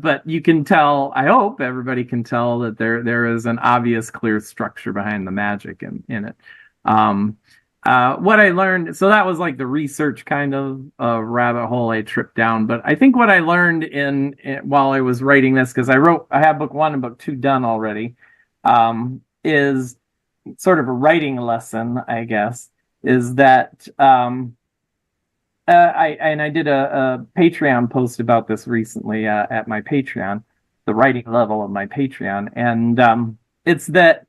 but you can tell. I hope everybody can tell that there is an obvious, clear structure behind the magic in it. What I learned, so that was like the research kind of rabbit hole I tripped down. But I think what I learned in while I was writing this, because I have book 1 and book 2 done already, is sort of a writing lesson, I guess, is that I did a Patreon post about this recently at my Patreon, the writing level of my Patreon, and it's that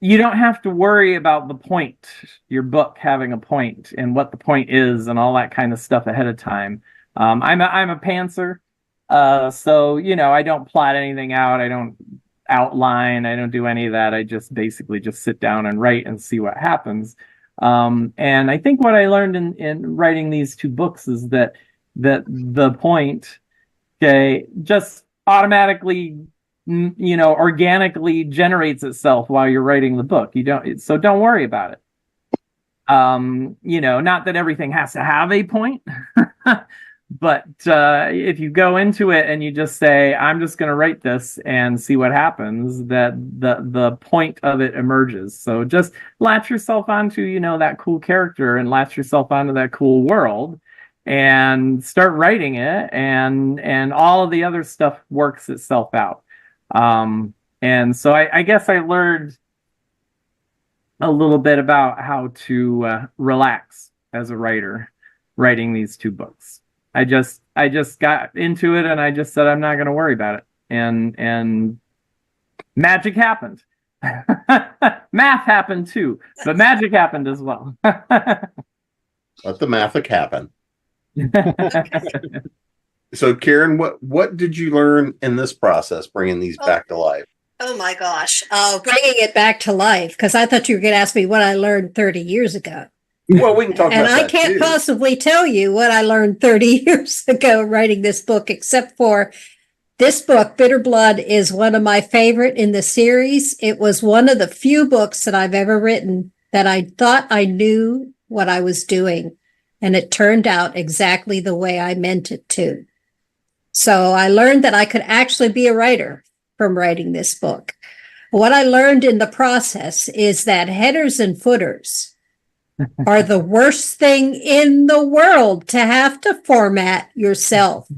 you don't have to worry about the point, your book having a point and what the point is and all that kind of stuff ahead of time. I'm a pantser, so I don't plot anything out. I don't outline. I don't do any of that. I just basically just sit down and write and see what happens. And I think what I learned in writing these 2 books is that the point, okay, just automatically organically generates itself while you're writing the book. So don't worry about it. Not that everything has to have a point, but if you go into it and you just say, I'm just going to write this and see what happens, that the point of it emerges. So just latch yourself onto, that cool character and latch yourself onto that cool world and start writing it, and all of the other stuff works itself out. And so I guess I learned a little bit about how to relax as a writer writing these 2 books. I just got into it and I just said I'm not going to worry about it, and magic happened. Math happened too, but magic happened as well. Let the mathic happen. So, Karen, what did you learn in this process, bringing these back to life? Oh my gosh, bringing it back to life, because I thought you were going to ask me what I learned 30 years ago. Well, we can talk about that, and I can't possibly tell you what I learned 30 years ago writing this book, except for this book, Bitter Blood, is one of my favorite in the series. It was one of the few books that I've ever written that I thought I knew what I was doing, and it turned out exactly the way I meant it to. So I learned that I could actually be a writer from writing this book. What I learned in the process is that headers and footers are the worst thing in the world to have to format yourself.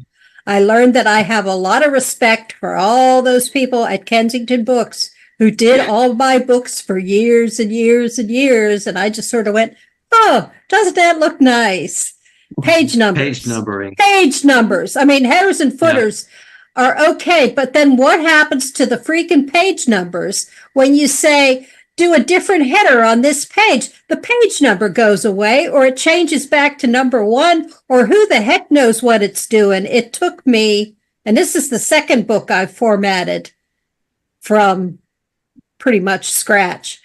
I learned that I have a lot of respect for all those people at Kensington Books who did all my books for years and years and years. And I just sort of went, oh, doesn't that look nice? Page numbers. Page numbering. Page numbers. I mean, headers and footers are okay, but then what happens to the freaking page numbers when you say, do a different header on this page? The page number goes away, or it changes back to number 1, or who the heck knows what it's doing. It took me, and this is the second book I've formatted from pretty much scratch.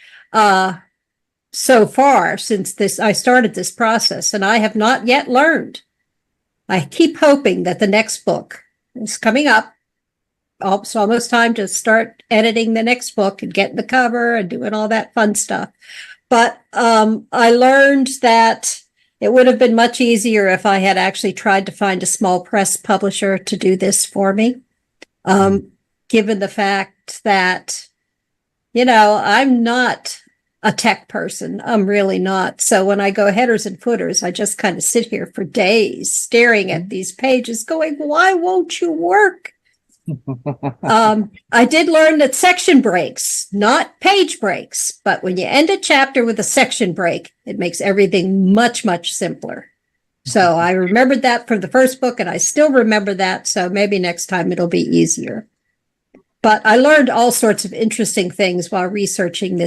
So far since I started this process, and I have not yet learned. I keep hoping that the next book is coming up. It's almost time to start editing the next book and getting the cover and doing all that fun stuff. But I learned that it would have been much easier if I had actually tried to find a small press publisher to do this for me, given the fact that, I'm not a tech person. I'm really not. So when I go headers and footers, I just kind of sit here for days staring at these pages going, why won't you work? I did learn that section breaks, not page breaks, but when you end a chapter with a section break, it makes everything much, much simpler. So I remembered that from the first book, and I still remember that. So maybe next time it'll be easier. But I learned all sorts of interesting things while researching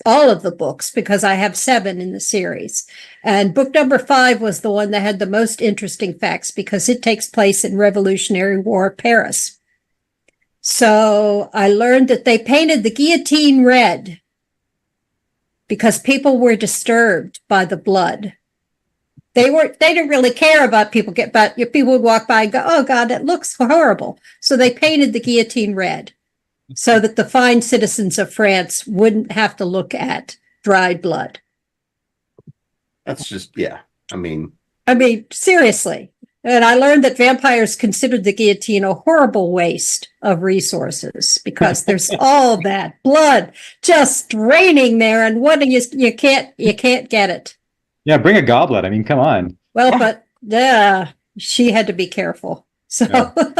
all of the books, because I have 7 in the series. And book number 5 was the one that had the most interesting facts, because it takes place in Revolutionary War Paris. So I learned that they painted the guillotine red because people were disturbed by the blood. They didn't really care about people would walk by and go, oh God, that looks horrible. So they painted the guillotine red so that the fine citizens of France wouldn't have to look at dried blood. That's just, yeah. I mean, seriously. And I learned that vampires considered the guillotine a horrible waste of resources because there's all that blood just raining there, and you can't get it. Yeah, bring a goblet. I mean, come on. Well, but she had to be careful. So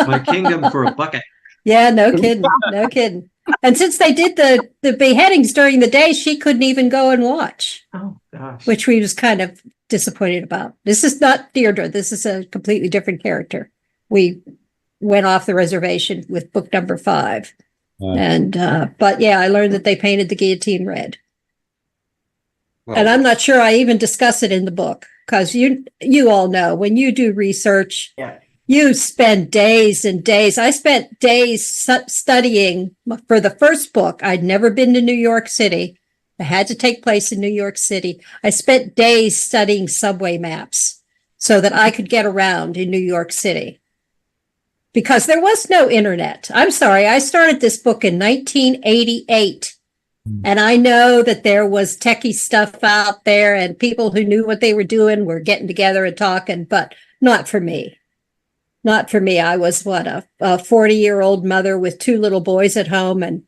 my kingdom for a bucket. Yeah, no kidding. No kidding. And since they did the beheadings during the day, she couldn't even go and watch. Oh gosh. Which we was kind of disappointed about. This is not Deirdre. This is a completely different character. We went off the reservation with book number 5. And but yeah, I learned that they painted the guillotine red. Well, and I'm not sure I even discuss it in the book, because you all know when you do research, you spend days and days. I spent days studying for the first book. I'd never been to New York City. It had to take place in New York City. I spent days studying subway maps so that I could get around in New York City, because there was no internet. I'm sorry. I started this book in 1988. And I know that there was techie stuff out there and people who knew what they were doing were getting together and talking, but not for me. Not for me. I was a 40-year-old mother with 2 little boys at home, and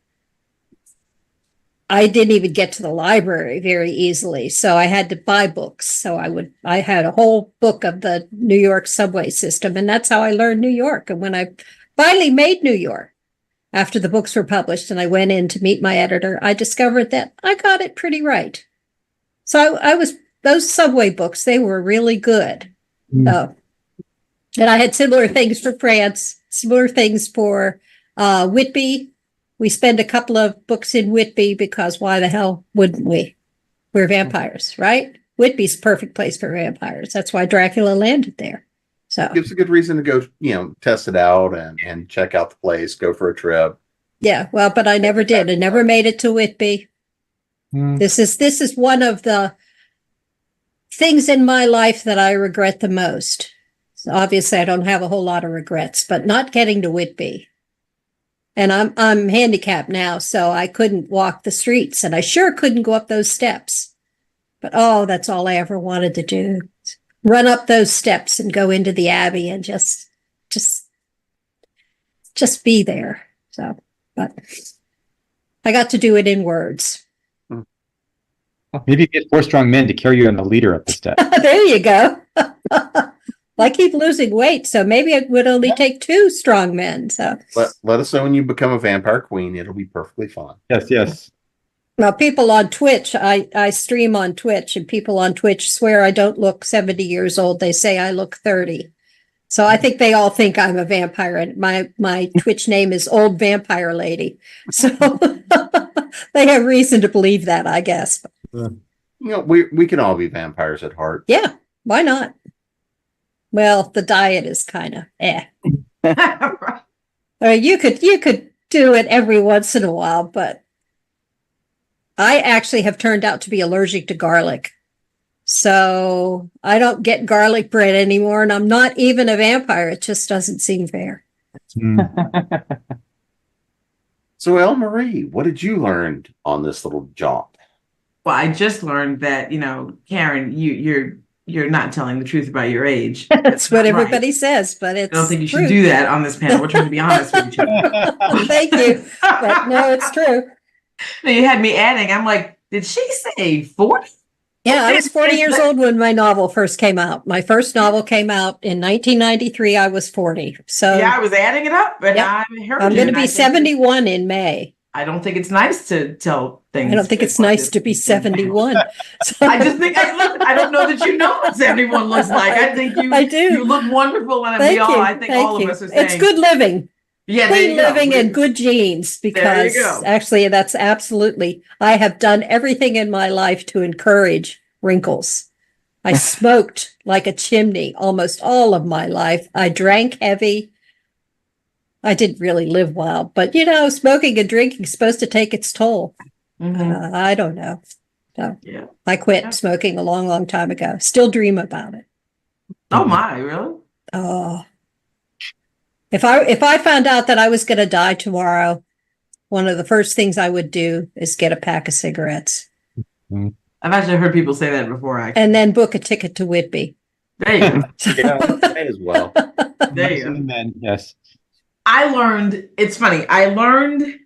I didn't even get to the library very easily. So I had to buy books. So I had a whole book of the New York subway system, and that's how I learned New York. And when I finally made New York, after the books were published and I went in to meet my editor, I discovered that I got it pretty right. So those subway books, they were really good. And I had similar things for France, similar things for Whitby. We spend a couple of books in Whitby because why the hell wouldn't we? We're vampires, right? Whitby's a perfect place for vampires. That's why Dracula landed there. So gives a good reason to go, test it out and check out the place, go for a trip. Yeah, well, but I never did. I never made it to Whitby. This is one of the things in my life that I regret the most. So obviously, I don't have a whole lot of regrets, but not getting to Whitby. And I'm handicapped now, so I couldn't walk the streets, and I sure couldn't go up those steps. But that's all I ever wanted to do. Run up those steps and go into the Abbey and just be there. So, but I got to do it in words. Maybe you get 4 strong men to carry you on the leader up the steps. There you go. I keep losing weight, so maybe it would only take 2 strong men. So let us know when you become a vampire queen. It'll be perfectly fine. Yes. Now, people on Twitch, I stream on Twitch, and people on Twitch swear I don't look 70 years old. They say I look 30. So I think they all think I'm a vampire, and my Twitch name is Old Vampire Lady. So they have reason to believe that, I guess. We can all be vampires at heart. Yeah, why not? Well, the diet is kind of I mean, you could do it every once in a while, but I actually have turned out to be allergic to garlic. So I don't get garlic bread anymore, and I'm not even a vampire. It just doesn't seem fair. So, Elle Marie, what did you learn on this little jaunt? Well, I just learned that, Karen, you're not telling the truth about your age. That's what everybody says, but it's I don't think you should do that on this panel. We're trying to be honest with each other. Thank you. But no, it's true. You had me adding. I'm like, did she say 40? Yeah, I was 40 years old when my novel first came out. My first novel came out in 1993. I was 40. So yeah, I was adding it up, but I'm going to be 71 in May. I don't think it's nice to tell things. I don't think it's nice to be 71. So. I just think I don't know that you know what 71 looks like. I think I do. You look wonderful, and I think all of us are saying it's good living. Yeah, there clean you go. living and good genes, There you because go. actually that's absolutely, I have done everything in my life to encourage wrinkles. I smoked like a chimney almost all of my life. I drank heavy. I didn't really live well, but smoking and drinking is supposed to take its toll. I don't know. So Yeah. I quit smoking a long, long time ago. Still dream about it. Oh my, really? Oh, if I found out that I was going to die tomorrow, one of the first things I would do is get a pack of cigarettes. I've actually heard people say that before, actually. And then book a ticket to Whitby. There you go. Yeah, may as well. There you go. Then, yes. I learned, it's funny, I learned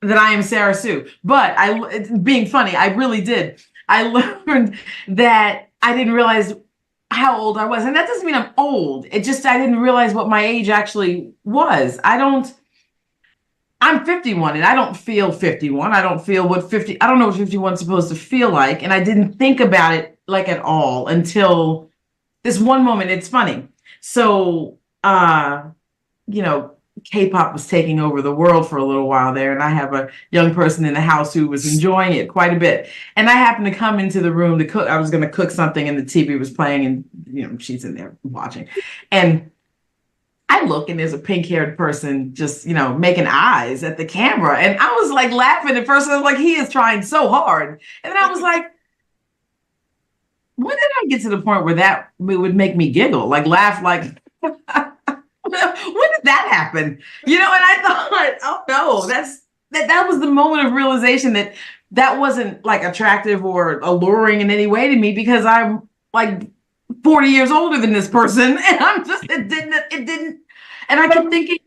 that I am Sarah Sue, but it's being funny, I really did. I learned that I didn't realize how old I was. And that doesn't mean I'm old. It just, I didn't realize what my age actually was. I'm 51 and I don't feel 51. I don't know what 51 is supposed to feel like. And I didn't think about it like at all until this one moment. It's funny. So, K-pop was taking over the world for a little while there. And I have a young person in the house who was enjoying it quite a bit. And I happened to come into the room to cook. I was going to cook something and the TV was playing and, she's in there watching. And I look and there's a pink-haired person just, making eyes at the camera. And I was like laughing at first. I was like, he is trying so hard. And then I was like, when did I get to the point where that would make me giggle, like laugh, like, when did that happen? And I thought, oh no, that was the moment of realization that wasn't like attractive or alluring in any way to me, because I'm like 40 years older than this person. And I'm just, it didn't. And I kept thinking,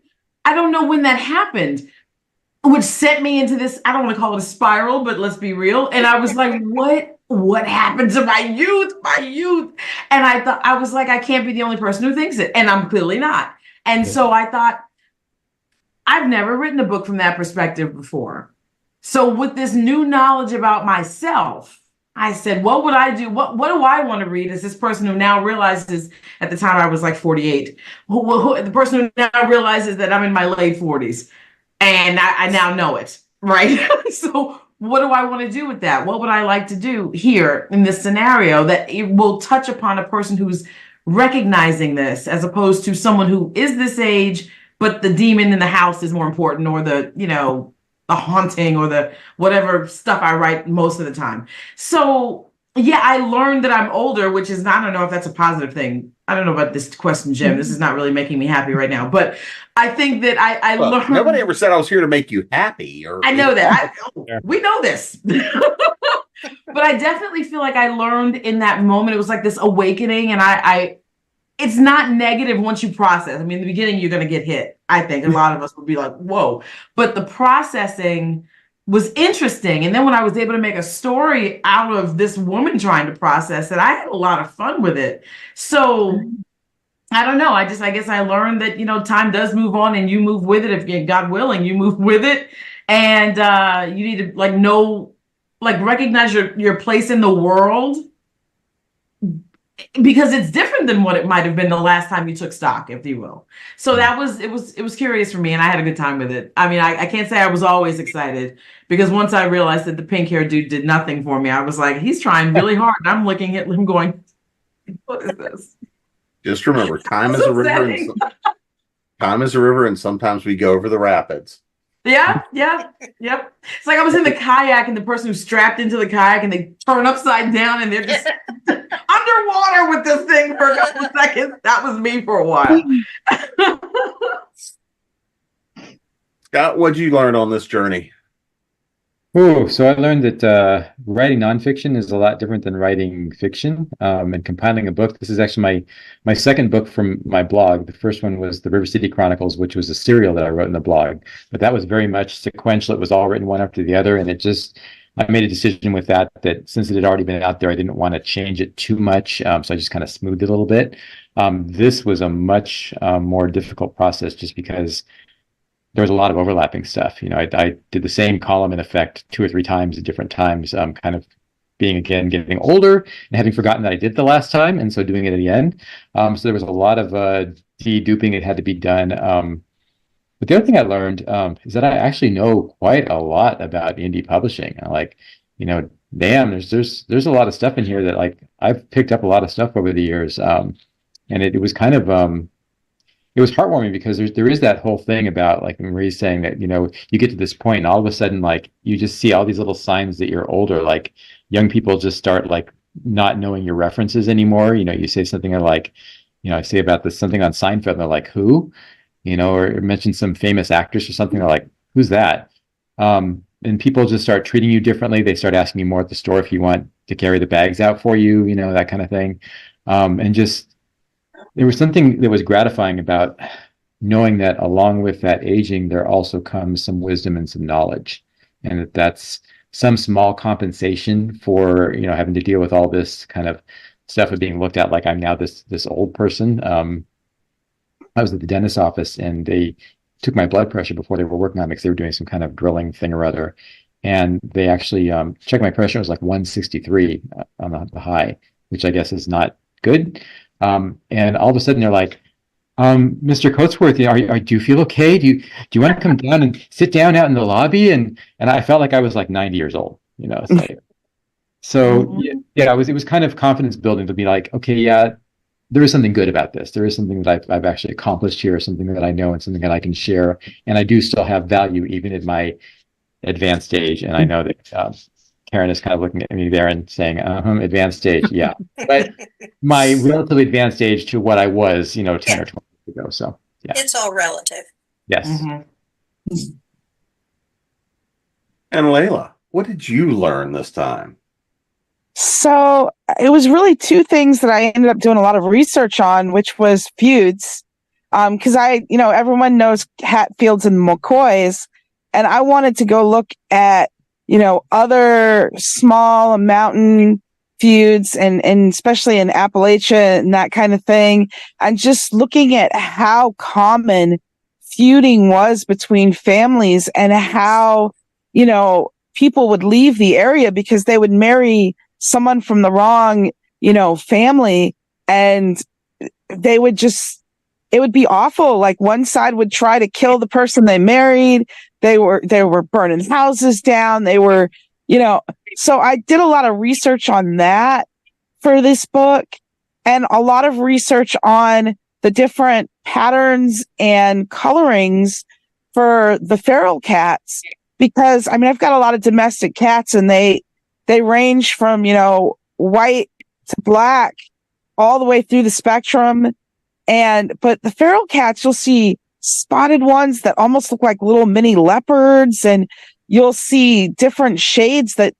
I don't know when that happened, which sent me into this, I don't want to call it a spiral, but let's be real. And I was like, what happened to my youth? And I was like, I can't be the only person who thinks it. And I'm clearly not. And so I thought, I've never written a book from that perspective before. So with this new knowledge about myself, I said, what would I do? What do I want to read as this person who now realizes, at the time I was like 48, the person who now realizes that I'm in my late 40s and I now know it, right? So what do I want to do with that? What would I like to do here in this scenario that it will touch upon a person who's recognizing this, as opposed to someone who is this age, but the demon in the house is more important, or the haunting, or the whatever stuff I write most of the time. So yeah, I learned that I'm older, which is not, I don't know if that's a positive thing. I don't know about this question, Jim. This is not really making me happy right now, but I think that I learned. Nobody ever said I was here to make you happy. I know that. We know this. But I definitely feel like I learned in that moment. It was like this awakening, and it's not negative once you process. I mean, in the beginning, you're going to get hit. I think a lot of us would be like, whoa. But the processing was interesting. And then when I was able to make a story out of this woman trying to process it, I had a lot of fun with it. So I don't know. I guess I learned that, time does move on and you move with it. If God willing, you move with it. And you need to recognize your place in the world, because it's different than what it might have been the last time you took stock, if you will. So it was curious for me, and I had a good time with it. I mean, I can't say I was always excited, because once I realized that the pink hair dude did nothing for me, I was like, he's trying really hard. And I'm looking at him going, what is this? Just remember, time is a river. Time is a river, and sometimes we go over the rapids. Yeah. It's like I was in the kayak, and the person who's strapped into the kayak, and they turn upside down, and they're just underwater with this thing for a couple of seconds. That was me for a while. Scott, what'd you learn on this journey? Oh, so I learned that writing nonfiction is a lot different than writing fiction, and compiling a book. This is actually my second book from my blog. The first one was the River City Chronicles, which was a serial that I wrote in the blog. But that was very much sequential. It was all written one after the other, and I made a decision with that since it had already been out there, I didn't want to change it too much, so I just kind of smoothed it a little bit. This was a much more difficult process, just because there was a lot of overlapping stuff. I did the same column in effect 2 or 3 times at different times, kind of getting older and having forgotten that I did the last time, and so doing it at the end. So there was a lot of deduping that had to be done. But the other thing I learned is that I actually know quite a lot about indie publishing. I like, damn, there's a lot of stuff in here that like I've picked up a lot of stuff over the years. And it was kind of it was heartwarming because there is that whole thing about like Marie's saying that, you get to this point and all of a sudden like you just see all these little signs that you're older, like young people just start like not knowing your references anymore. You say something like, I say about this something on Seinfeld and they're like, who? Or mention some famous actress or something, they're like, who's that? And people just start treating you differently. They start asking you more at the store if you want to carry the bags out for you, that kind of thing. And just there was something that was gratifying about knowing that along with that aging, there also comes some wisdom and some knowledge, and that's some small compensation for having to deal with all this kind of stuff of being looked at like I'm now this old person. I was at the dentist's office and they took my blood pressure before they were working on me because they were doing some kind of drilling thing or other, and they actually checked my pressure. It was like 163 on the high, which I guess is not good. And all of a sudden they're like, Mr. Coatsworth, do you feel okay? Do you want to come down and sit down out in the lobby? And I felt like I was like 90 years old, It's like, so yeah, it was kind of confidence building to be like, okay, yeah, there is something good about this. There is something that I've actually accomplished here, something that I know and something that I can share. And I do still have value even at my advanced age. And I know that Karen is kind of looking at me there and saying, advanced age, yeah. But my relatively advanced age to what I was, 10 or 20 years ago. So, yeah. It's all relative. Yes. Mm-hmm. And Layla, what did you learn this time? So it was really two things that I ended up doing a lot of research on, which was feuds. Because everyone knows Hatfields and McCoys, and I wanted to go look at other small mountain feuds and especially in Appalachia and that kind of thing. And just looking at how common feuding was between families and how, people would leave the area because they would marry someone from the wrong, family, and they would it would be awful. Like one side would try to kill the person they married. They were burning houses down. They were, so I did a lot of research on that for this book and a lot of research on the different patterns and colorings for the feral cats, because I've got a lot of domestic cats and they range from, white to black all the way through the spectrum. But the feral cats, you'll see spotted ones that almost look like little mini leopards, and you'll see different shades that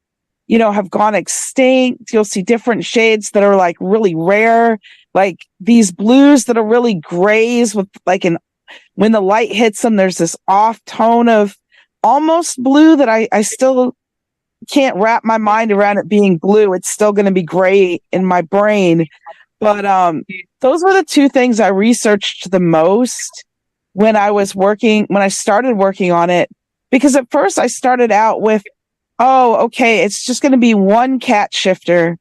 have gone extinct. You'll see different shades that are like really rare, like these blues that are really grays with like when the light hits them, there's this off tone of almost blue that I still can't wrap my mind around it being blue. It's still going to be gray in my brain. But those were the two things I researched the most when I started working on it, because at first I started out with, it's just going to be one cat shifter.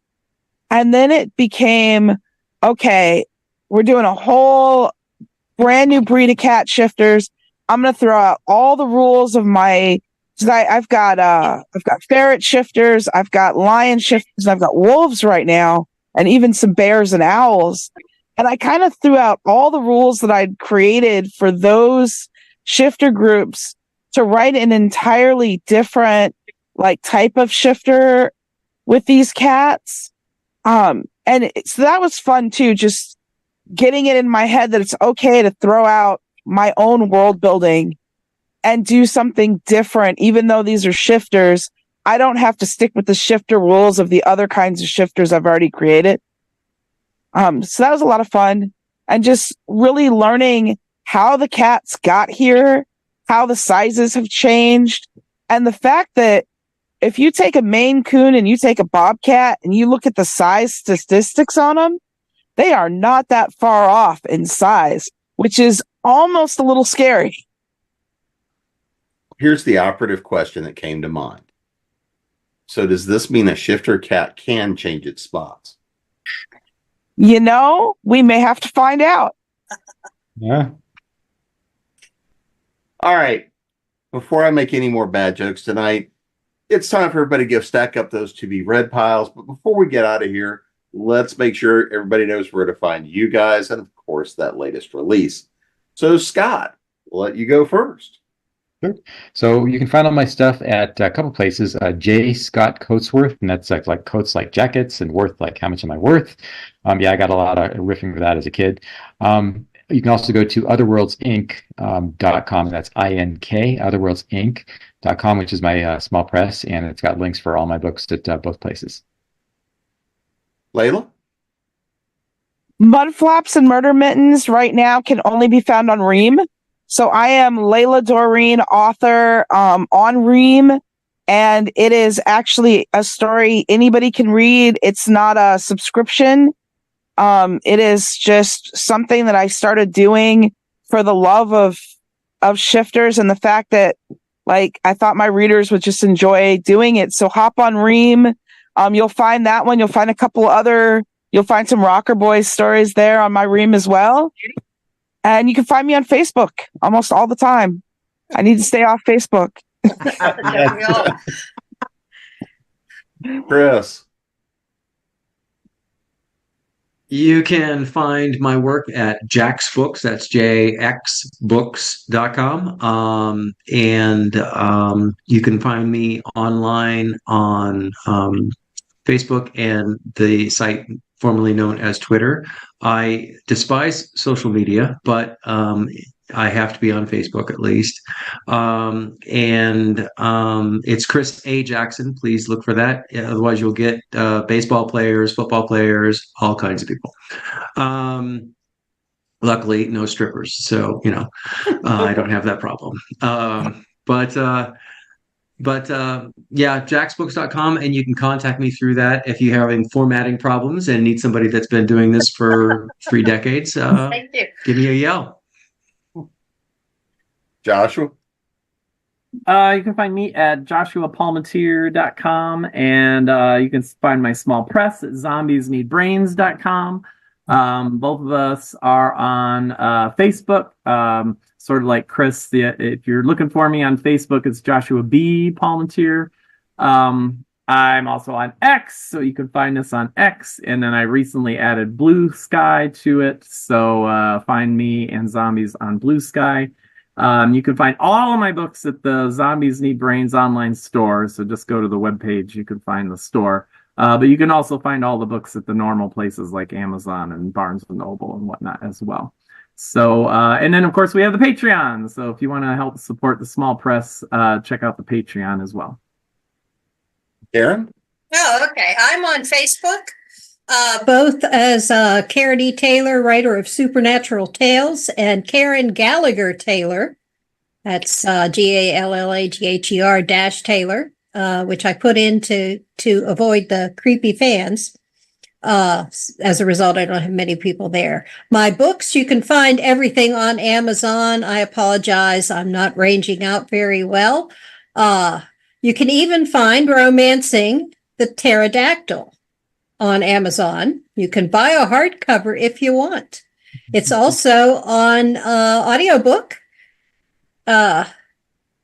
And then it became, okay, we're doing a whole brand new breed of cat shifters. I'm going to throw out all the rules of I've got ferret shifters, I've got lion shifters, I've got wolves right now, and even some bears and owls. And I kind of threw out all the rules that I'd created for those shifter groups to write an entirely different type of shifter with these cats. So that was fun too, just getting it in my head that it's okay to throw out my own world building and do something different. Even though these are shifters, I don't have to stick with the shifter rules of the other kinds of shifters I've already created. So that was a lot of fun, and just really learning how the cats got here, how the sizes have changed, and the fact that if you take a Maine Coon and you take a Bobcat and you look at the size statistics on them, they are not that far off in size, which is almost a little scary. Here's the operative question that came to mind. So does this mean a shifter cat can change its spots? We may have to find out. Yeah. All right. Before I make any more bad jokes tonight, it's time for everybody to go stack up those to be read piles. But before we get out of here, let's make sure everybody knows where to find you guys and, of course, that latest release. So, Scott, we'll let you go first. Sure. So you can find all my stuff at a couple places. J. Scott Coatsworth, and that's like coats like jackets and worth like how much am I worth? Yeah, I got a lot of riffing for that as a kid. You can also go to otherworldsinc.com. That's INK, otherworldsinc.com, which is my small press, and it's got links for all my books at both places. Layla? Mudflaps and Murder Mittens right now can only be found on Ream. So I am Layla Dorine, author on Ream, and it is actually a story anybody can read. It's not a subscription. It is just something that I started doing for the love of shifters and the fact that, like, I thought my readers would just enjoy doing it. So hop on Ream. You'll find that one. You'll find a couple other. You'll find some Rocker Boys stories there on my Ream as well. And you can find me on Facebook almost all the time. I need to stay off Facebook. Chris? You can find my work at Jack's Books. That's jxbooks.com. You can find me online on Facebook and the site formerly known as Twitter. I despise social media, but I have to be on Facebook at least. It's Chris A. Jackson. Please look for that. Otherwise, you'll get baseball players, football players, all kinds of people. Luckily, no strippers. So, I don't have that problem. Yeah, jacksbooks.com, and you can contact me through that if you're having formatting problems and need somebody that's been doing this for 3 decades. Thank you. Give me a yell. Joshua? You can find me at joshuapalmatier.com, and you can find my small press at zombiesneedbrains.com. Both of us are on Facebook, sort of like Chris. If you're looking for me on Facebook, it's Joshua B. Palmatier. I'm also on X, so you can find us on X. And then I recently added Blue Sky to it, so find me and Zombies on Blue Sky. You can find all of my books at the Zombies Need Brains online store, so just go to the webpage, you can find the store. But you can also find all the books at the normal places like Amazon and Barnes & Noble and whatnot as well. So, and then, of course, we have the Patreon. So if you want to help support the small press, check out the Patreon as well. Karen? Oh, okay. I'm on Facebook, both as Karen E. Taylor, writer of Supernatural Tales, and Karen Gallagher Taylor. That's GALLAGHER Taylor. Which I put in to avoid the creepy fans. As a result, I don't have many people there. My books, you can find everything on Amazon. I apologize, I'm not ranging out very well. You can even find Romancing the Pterodactyl on Amazon. You can buy a hardcover if you want. It's also on audiobook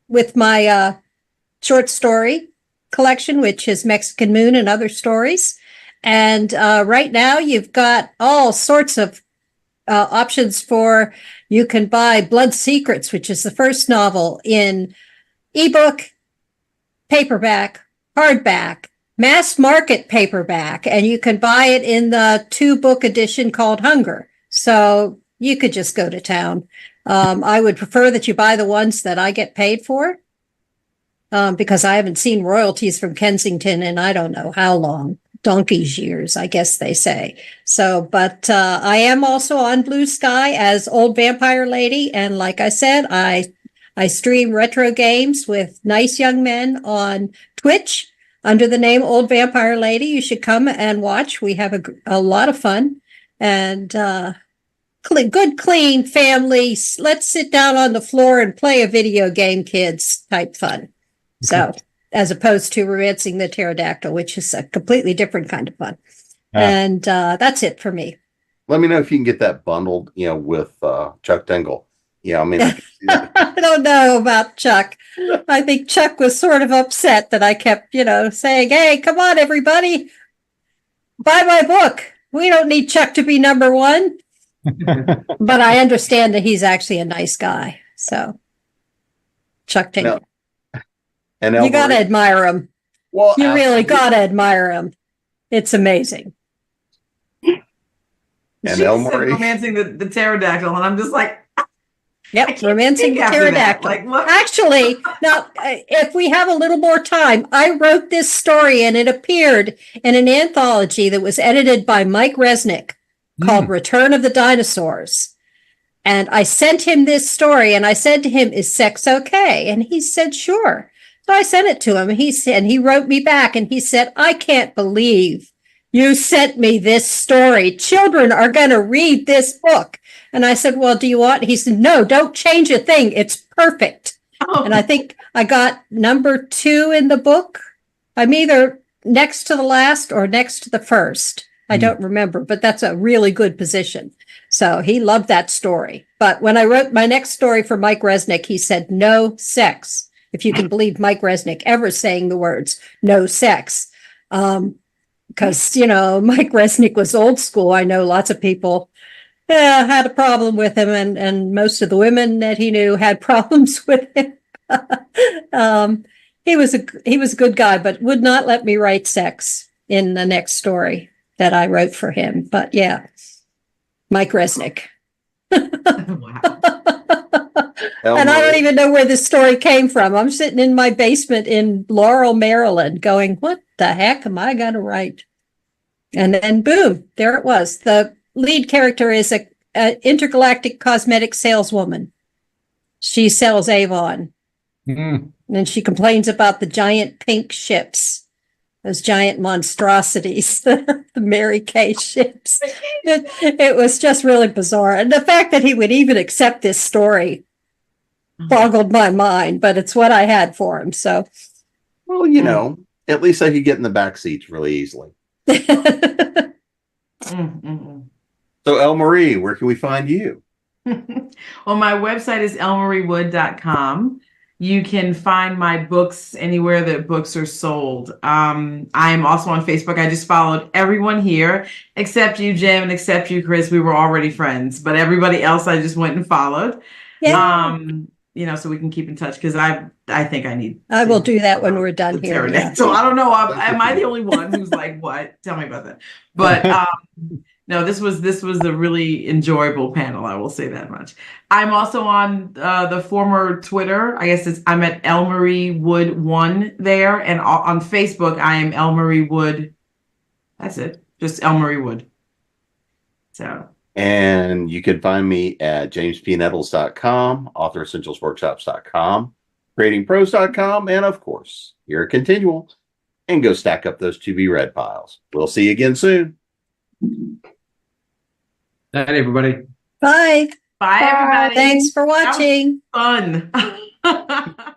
with my short story collection, which is Mexican Moon and Other Stories. And right now you've got all sorts of options for, you can buy Blood Secrets, which is the first novel in ebook, paperback, hardback, mass market paperback, and you can buy it in the 2-book edition called Hunger. So you could just go to town. I would prefer that you buy the ones that I get paid for. Because I haven't seen royalties from Kensington in I don't know how long, donkey's years, I guess they say. So, but I am also on Blue Sky as Old Vampire Lady. And like I said, I stream retro games with nice young men on Twitch under the name Old Vampire Lady. You should come and watch. We have a lot of fun and good, clean family. Let's sit down on the floor and play a video game, kids type fun. So, as opposed to Romancing the Pterodactyl, which is a completely different kind of fun. And that's it for me. Let me know if you can get that bundled, with Chuck Dingle. Yeah, I mean, I can see that. I don't know about Chuck. I think Chuck was sort of upset that I kept, saying, hey, come on, everybody, buy my book. We don't need Chuck to be number one. But I understand that he's actually a nice guy. So, Chuck Taylor. And you got to admire him. Well, you really got to admire him. It's amazing. And she Elmarie said romancing the pterodactyl, and I'm just like, yep, romancing the pterodactyl. Like, what? Actually, now, if we have a little more time, I wrote this story, and it appeared in an anthology that was edited by Mike Resnick called Return of the Dinosaurs. And I sent him this story, and I said to him, is sex okay? And he said, sure. So I sent it to him. He wrote me back, and he said, I can't believe you sent me this story. Children are going to read this book. And I said, well, do you want? He said, no, don't change a thing. It's perfect. Oh. And I think I got number 2 in the book. I'm either next to the last or next to the first. I don't remember, but that's a really good position. So he loved that story. But when I wrote my next story for Mike Resnick, he said, no sex. If you can believe Mike Resnick ever saying the words, no sex. Because, Mike Resnick was old school. I know lots of people had a problem with him, and most of the women that he knew had problems with him. He was a good guy, but would not let me write sex in the next story that I wrote for him. But yeah, Mike Resnick. Wow. And I don't even know where this story came from. I'm sitting in my basement in Laurel, Maryland, going, what the heck am I going to write? And then boom, there it was. The lead character is a intergalactic cosmetic saleswoman. She sells Avon. And she complains about the giant pink ships, those giant monstrosities, the Mary Kay ships. It was just really bizarre. And the fact that he would even accept this story boggled my mind, but it's what I had for him. So, well, at least I could get in the back seats really easily. So, Elmarie, where can we find you? Well, my website is elmariewood.com. You can find my books anywhere that books are sold. I am also on Facebook. I just followed everyone here, except you, Jim, and except you, Chris. We were already friends, but everybody else I just went and followed. Yeah. So we can keep in touch, because I think I need. I will do that when we're done here. Yeah. So I don't know. Am I the only one who's like, what? Tell me about that. But no, this was a really enjoyable panel. I will say that much. I'm also on the former Twitter. I guess I'm at Elmarie Wood 1 there, and on Facebook I am Elmarie Wood. That's it, just Elmarie Wood. So. And you can find me at jamespnettles.com, authoressentialsworkshops.com, creatingpros.com, and of course, here at ConTinual. And go stack up those to-be-read piles. We'll see you again soon. Night, everybody. Bye. Bye, everybody. Thanks for watching. That was fun.